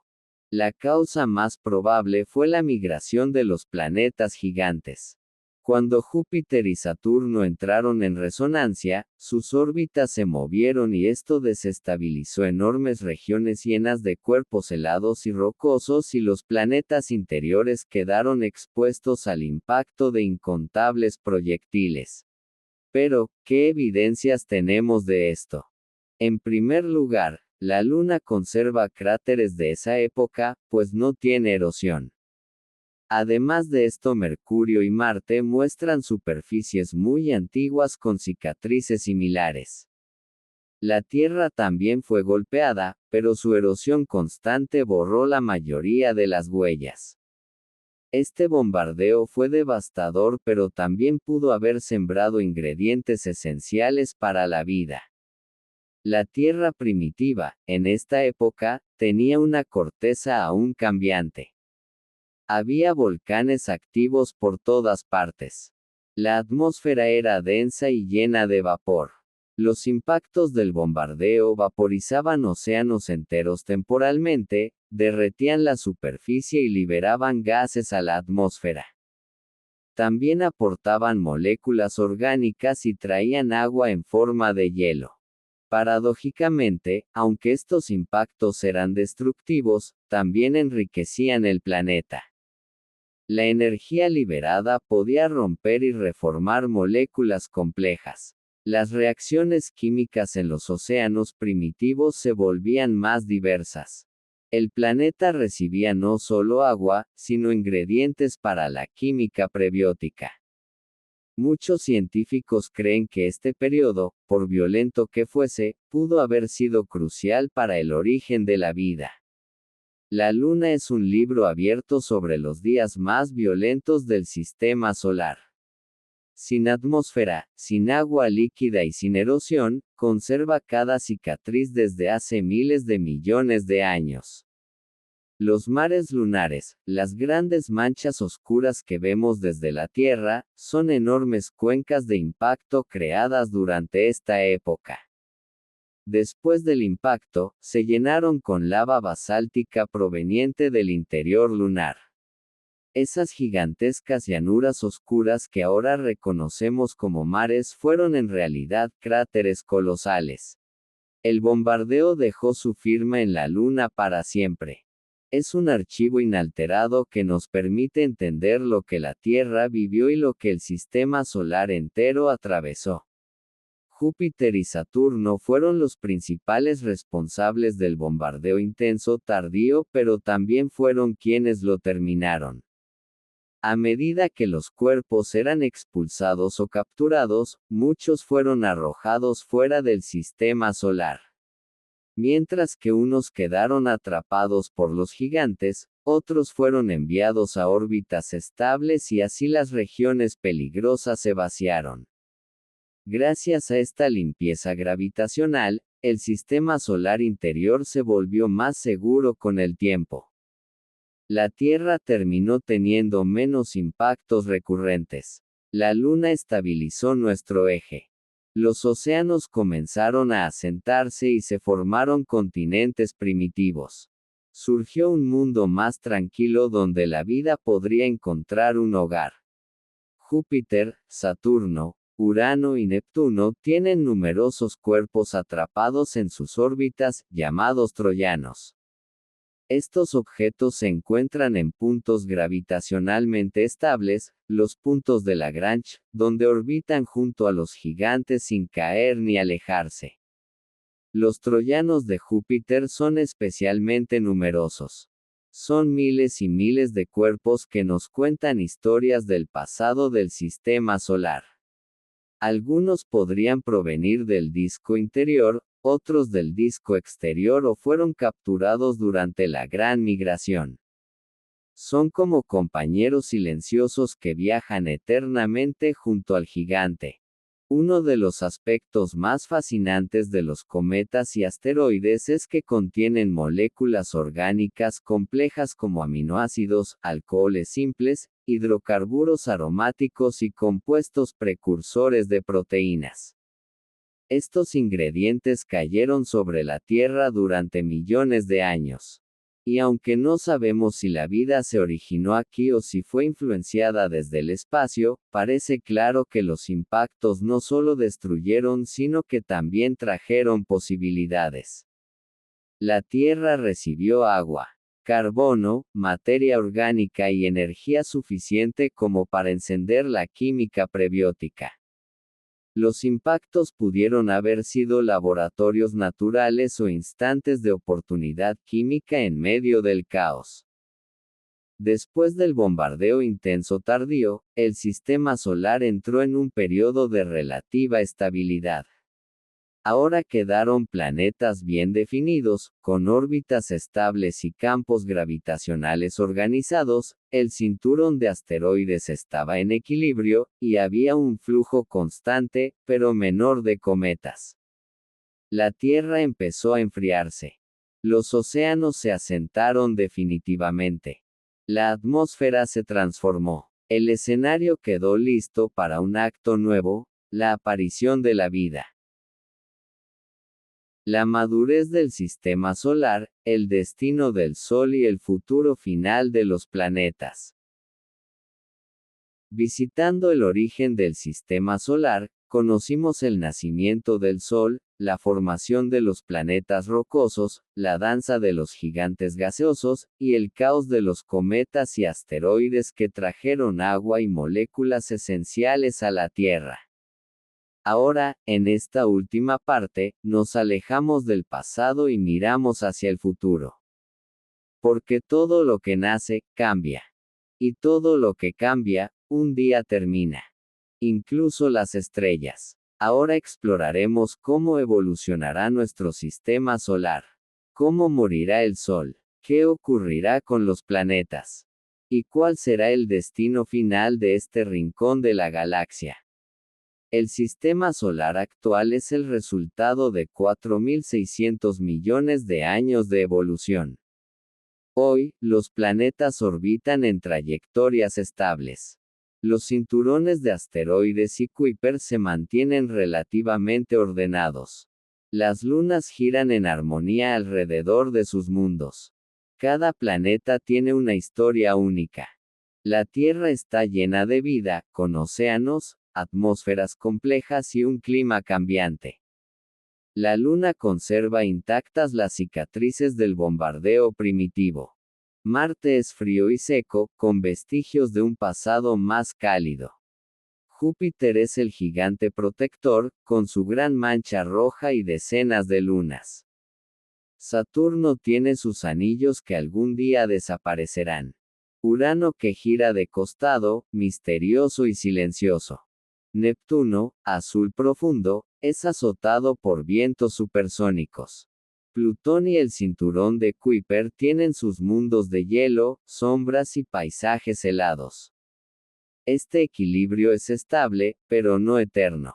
La causa más probable fue la migración de los planetas gigantes. Cuando Júpiter y Saturno entraron en resonancia, sus órbitas se movieron y esto desestabilizó enormes regiones llenas de cuerpos helados y rocosos y los planetas interiores quedaron expuestos al impacto de incontables proyectiles. Pero, ¿qué evidencias tenemos de esto? En primer lugar, la Luna conserva cráteres de esa época, pues no tiene erosión. Además de esto, Mercurio y Marte muestran superficies muy antiguas con cicatrices similares. La Tierra también fue golpeada, pero su erosión constante borró la mayoría de las huellas. Este bombardeo fue devastador, pero también pudo haber sembrado ingredientes esenciales para la vida. La Tierra primitiva, en esta época, tenía una corteza aún cambiante. Había volcanes activos por todas partes. La atmósfera era densa y llena de vapor. Los impactos del bombardeo vaporizaban océanos enteros temporalmente, derretían la superficie y liberaban gases a la atmósfera. También aportaban moléculas orgánicas y traían agua en forma de hielo. Paradójicamente, aunque estos impactos eran destructivos, también enriquecían el planeta. La energía liberada podía romper y reformar moléculas complejas. Las reacciones químicas en los océanos primitivos se volvían más diversas. El planeta recibía no solo agua, sino ingredientes para la química prebiótica. Muchos científicos creen que este periodo, por violento que fuese, pudo haber sido crucial para el origen de la vida. La Luna es un libro abierto sobre los días más violentos del sistema solar. Sin atmósfera, sin agua líquida y sin erosión, conserva cada cicatriz desde hace miles de millones de años. Los mares lunares, las grandes manchas oscuras que vemos desde la Tierra, son enormes cuencas de impacto creadas durante esta época. Después del impacto, se llenaron con lava basáltica proveniente del interior lunar. Esas gigantescas llanuras oscuras que ahora reconocemos como mares fueron en realidad cráteres colosales. El bombardeo dejó su firma en la Luna para siempre. Es un archivo inalterado que nos permite entender lo que la Tierra vivió y lo que el sistema solar entero atravesó. Júpiter y Saturno fueron los principales responsables del bombardeo intenso tardío, pero también fueron quienes lo terminaron. A medida que los cuerpos eran expulsados o capturados, muchos fueron arrojados fuera del sistema solar. Mientras que unos quedaron atrapados por los gigantes, otros fueron enviados a órbitas estables y así las regiones peligrosas se vaciaron. Gracias a esta limpieza gravitacional, el sistema solar interior se volvió más seguro con el tiempo. La Tierra terminó teniendo menos impactos recurrentes. La Luna estabilizó nuestro eje. Los océanos comenzaron a asentarse y se formaron continentes primitivos. Surgió un mundo más tranquilo donde la vida podría encontrar un hogar. Júpiter, Saturno, Urano y Neptuno tienen numerosos cuerpos atrapados en sus órbitas, llamados troyanos. Estos objetos se encuentran en puntos gravitacionalmente estables, los puntos de Lagrange, donde orbitan junto a los gigantes sin caer ni alejarse. Los troyanos de Júpiter son especialmente numerosos. Son miles y miles de cuerpos que nos cuentan historias del pasado del sistema solar. Algunos podrían provenir del disco interior, otros del disco exterior o fueron capturados durante la Gran Migración. Son como compañeros silenciosos que viajan eternamente junto al gigante. Uno de los aspectos más fascinantes de los cometas y asteroides es que contienen moléculas orgánicas complejas como aminoácidos, alcoholes simples, hidrocarburos aromáticos y compuestos precursores de proteínas. Estos ingredientes cayeron sobre la Tierra durante millones de años. Y aunque no sabemos si la vida se originó aquí o si fue influenciada desde el espacio, parece claro que los impactos no solo destruyeron sino que también trajeron posibilidades. La Tierra recibió agua, carbono, materia orgánica y energía suficiente como para encender la química prebiótica. Los impactos pudieron haber sido laboratorios naturales o instantes de oportunidad química en medio del caos. Después del bombardeo intenso tardío, el sistema solar entró en un periodo de relativa estabilidad. Ahora quedaron planetas bien definidos, con órbitas estables y campos gravitacionales organizados, el cinturón de asteroides estaba en equilibrio, y había un flujo constante, pero menor de cometas. La Tierra empezó a enfriarse. Los océanos se asentaron definitivamente. La atmósfera se transformó. El escenario quedó listo para un acto nuevo, la aparición de la vida. La madurez del sistema solar, el destino del Sol y el futuro final de los planetas. Visitando el origen del sistema solar, conocimos el nacimiento del Sol, la formación de los planetas rocosos, la danza de los gigantes gaseosos, y el caos de los cometas y asteroides que trajeron agua y moléculas esenciales a la Tierra. Ahora, en esta última parte, nos alejamos del pasado y miramos hacia el futuro. Porque todo lo que nace, cambia. Y todo lo que cambia, un día termina. Incluso las estrellas. Ahora exploraremos cómo evolucionará nuestro sistema solar. Cómo morirá el Sol. ¿Qué ocurrirá con los planetas? ¿Y cuál será el destino final de este rincón de la galaxia? El sistema solar actual es el resultado de 4.600 millones de años de evolución. Hoy, los planetas orbitan en trayectorias estables. Los cinturones de asteroides y Kuiper se mantienen relativamente ordenados. Las lunas giran en armonía alrededor de sus mundos. Cada planeta tiene una historia única. La Tierra está llena de vida, con océanos, atmósferas complejas y un clima cambiante. La Luna conserva intactas las cicatrices del bombardeo primitivo. Marte es frío y seco, con vestigios de un pasado más cálido. Júpiter es el gigante protector, con su gran mancha roja y decenas de lunas. Saturno tiene sus anillos que algún día desaparecerán. Urano que gira de costado, misterioso y silencioso. Neptuno, azul profundo, es azotado por vientos supersónicos. Plutón y el cinturón de Kuiper tienen sus mundos de hielo, sombras y paisajes helados. Este equilibrio es estable, pero no eterno.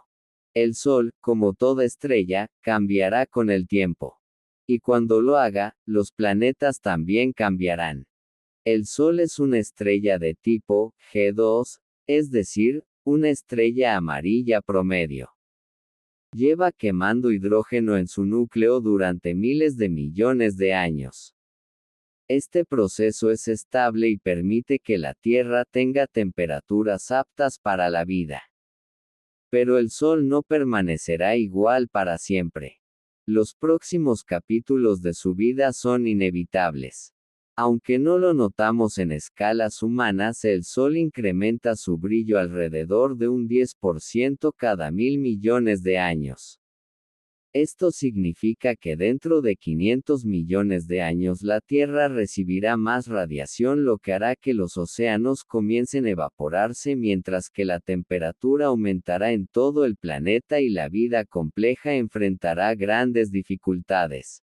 El Sol, como toda estrella, cambiará con el tiempo. Y cuando lo haga, los planetas también cambiarán. El Sol es una estrella de tipo G2, es decir, una estrella amarilla promedio. Lleva quemando hidrógeno en su núcleo durante miles de millones de años. Este proceso es estable y permite que la Tierra tenga temperaturas aptas para la vida. Pero el Sol no permanecerá igual para siempre. Los próximos capítulos de su vida son inevitables. Aunque no lo notamos en escalas humanas, el Sol incrementa su brillo alrededor de un 10% cada 1000 millones de años. Esto significa que dentro de 500 millones de años la Tierra recibirá más radiación, lo que hará que los océanos comiencen a evaporarse mientras que la temperatura aumentará en todo el planeta y la vida compleja enfrentará grandes dificultades.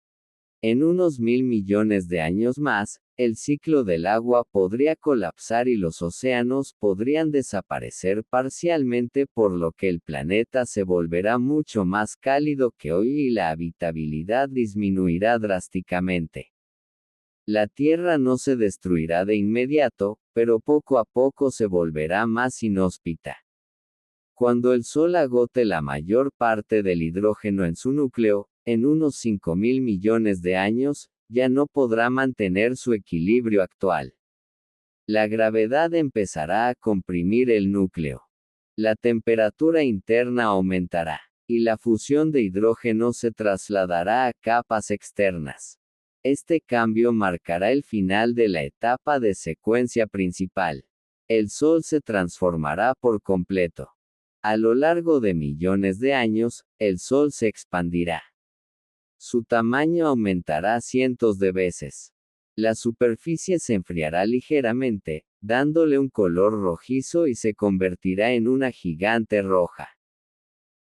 En unos 1000 millones de años más, el ciclo del agua podría colapsar y los océanos podrían desaparecer parcialmente, por lo que el planeta se volverá mucho más cálido que hoy y la habitabilidad disminuirá drásticamente. La Tierra no se destruirá de inmediato, pero poco a poco se volverá más inhóspita. Cuando el Sol agote la mayor parte del hidrógeno en su núcleo, en unos 5.000 millones de años, ya no podrá mantener su equilibrio actual. La gravedad empezará a comprimir el núcleo. La temperatura interna aumentará, y la fusión de hidrógeno se trasladará a capas externas. Este cambio marcará el final de la etapa de secuencia principal. El Sol se transformará por completo. A lo largo de millones de años, el Sol se expandirá. Su tamaño aumentará cientos de veces. La superficie se enfriará ligeramente, dándole un color rojizo y se convertirá en una gigante roja.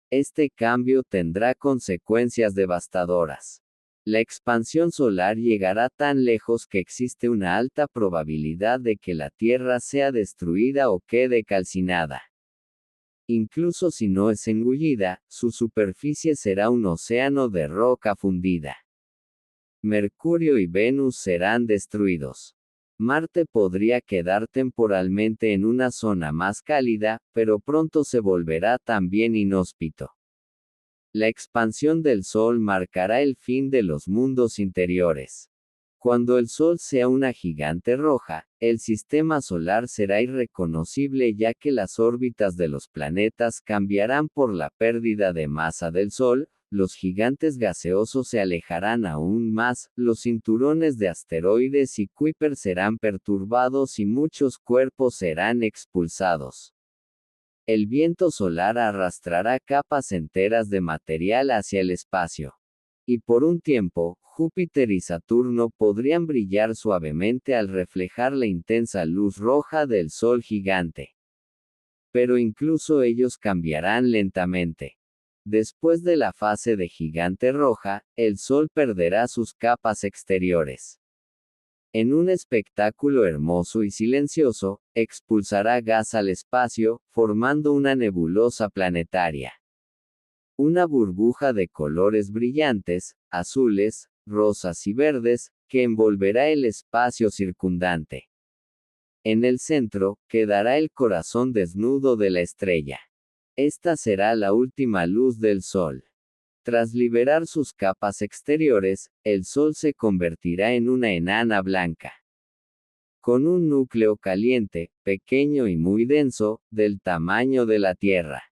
Este cambio tendrá consecuencias devastadoras. La expansión solar llegará tan lejos que existe una alta probabilidad de que la Tierra sea destruida o quede calcinada. Incluso si no es engullida, su superficie será un océano de roca fundida. Mercurio y Venus serán destruidos. Marte podría quedar temporalmente en una zona más cálida, pero pronto se volverá también inhóspito. La expansión del Sol marcará el fin de los mundos interiores. Cuando el Sol sea una gigante roja, el sistema solar será irreconocible, ya que las órbitas de los planetas cambiarán por la pérdida de masa del Sol, los gigantes gaseosos se alejarán aún más, los cinturones de asteroides y Kuiper serán perturbados y muchos cuerpos serán expulsados. El viento solar arrastrará capas enteras de material hacia el espacio. Y por un tiempo, Júpiter y Saturno podrían brillar suavemente al reflejar la intensa luz roja del Sol gigante. Pero incluso ellos cambiarán lentamente. Después de la fase de gigante roja, el Sol perderá sus capas exteriores. En un espectáculo hermoso y silencioso, expulsará gas al espacio, formando una nebulosa planetaria. Una burbuja de colores brillantes, azules, rosas y verdes, que envolverá el espacio circundante. En el centro, quedará el corazón desnudo de la estrella. Esta será la última luz del Sol. Tras liberar sus capas exteriores, el Sol se convertirá en una enana blanca. Con un núcleo caliente, pequeño y muy denso, del tamaño de la Tierra.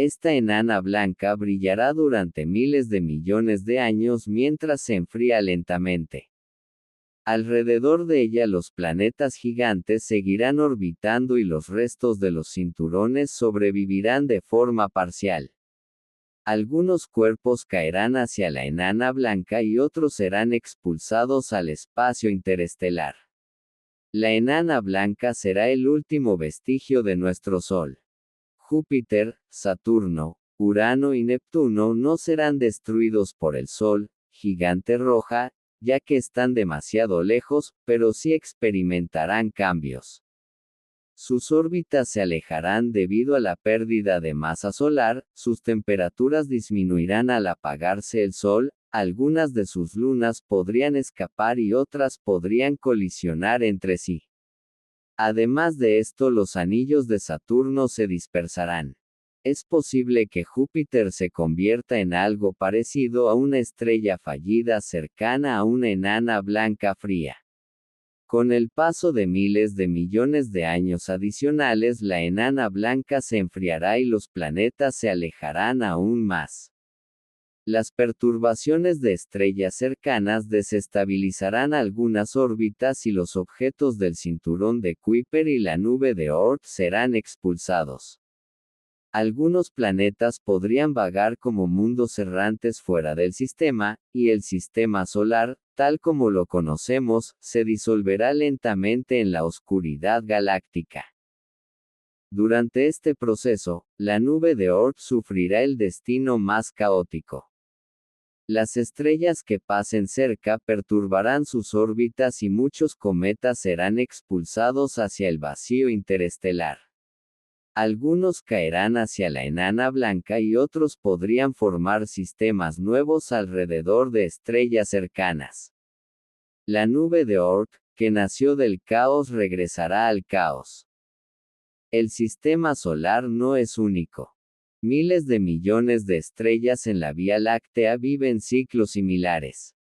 Esta enana blanca brillará durante miles de millones de años mientras se enfría lentamente. Alrededor de ella los planetas gigantes seguirán orbitando y los restos de los cinturones sobrevivirán de forma parcial. Algunos cuerpos caerán hacia la enana blanca y otros serán expulsados al espacio interestelar. La enana blanca será el último vestigio de nuestro Sol. Júpiter, Saturno, Urano y Neptuno no serán destruidos por el Sol, gigante roja, ya que están demasiado lejos, pero sí experimentarán cambios. Sus órbitas se alejarán debido a la pérdida de masa solar, sus temperaturas disminuirán al apagarse el Sol, algunas de sus lunas podrían escapar y otras podrían colisionar entre sí. Además de esto, los anillos de Saturno se dispersarán. Es posible que Júpiter se convierta en algo parecido a una estrella fallida cercana a una enana blanca fría. Con el paso de miles de millones de años adicionales, la enana blanca se enfriará y los planetas se alejarán aún más. Las perturbaciones de estrellas cercanas desestabilizarán algunas órbitas y los objetos del cinturón de Kuiper y la nube de Oort serán expulsados. Algunos planetas podrían vagar como mundos errantes fuera del sistema, y el sistema solar, tal como lo conocemos, se disolverá lentamente en la oscuridad galáctica. Durante este proceso, la nube de Oort sufrirá el destino más caótico. Las estrellas que pasen cerca perturbarán sus órbitas y muchos cometas serán expulsados hacia el vacío interestelar. Algunos caerán hacia la enana blanca y otros podrían formar sistemas nuevos alrededor de estrellas cercanas. La nube de Oort, que nació del caos, regresará al caos. El sistema solar no es único. Miles de millones de estrellas en la Vía Láctea viven ciclos similares.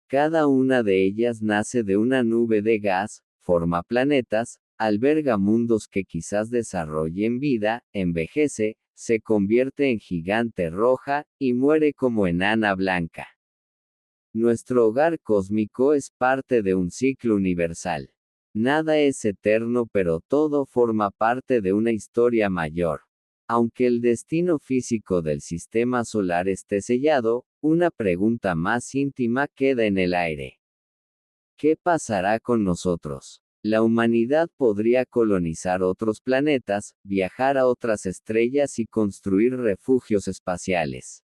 Cada una de ellas nace de una nube de gas, forma planetas, alberga mundos que quizás desarrollen vida, envejece, se convierte en gigante roja, y muere como enana blanca. Nuestro hogar cósmico es parte de un ciclo universal. Nada es eterno, pero todo forma parte de una historia mayor. Aunque el destino físico del sistema solar esté sellado, una pregunta más íntima queda en el aire. ¿Qué pasará con nosotros? La humanidad podría colonizar otros planetas, viajar a otras estrellas y construir refugios espaciales.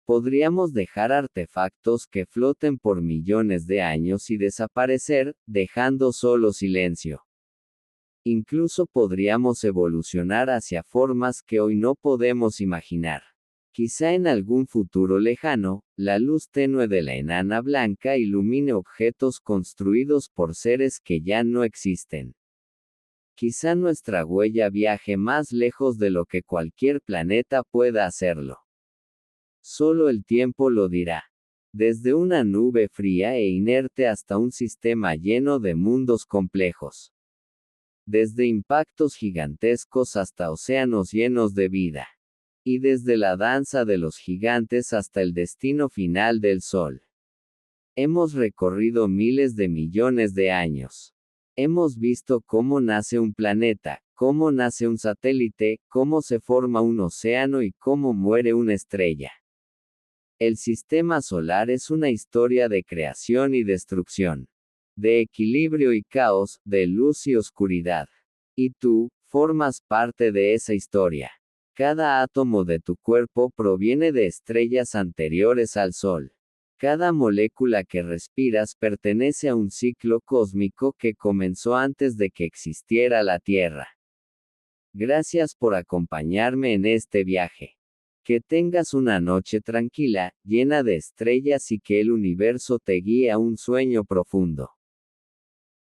Podríamos dejar artefactos que floten por millones de años y desaparecer, dejando solo silencio. Incluso podríamos evolucionar hacia formas que hoy no podemos imaginar. Quizá en algún futuro lejano, la luz tenue de la enana blanca ilumine objetos construidos por seres que ya no existen. Quizá nuestra huella viaje más lejos de lo que cualquier planeta pueda hacerlo. Solo el tiempo lo dirá. Desde una nube fría e inerte hasta un sistema lleno de mundos complejos. Desde impactos gigantescos hasta océanos llenos de vida. Y desde la danza de los gigantes hasta el destino final del Sol. Hemos recorrido miles de millones de años. Hemos visto cómo nace un planeta, cómo nace un satélite, cómo se forma un océano y cómo muere una estrella. El sistema solar es una historia de creación y destrucción. De equilibrio y caos, de luz y oscuridad. Y tú, formas parte de esa historia. Cada átomo de tu cuerpo proviene de estrellas anteriores al Sol. Cada molécula que respiras pertenece a un ciclo cósmico que comenzó antes de que existiera la Tierra. Gracias por acompañarme en este viaje. Que tengas una noche tranquila, llena de estrellas y que el universo te guíe a un sueño profundo.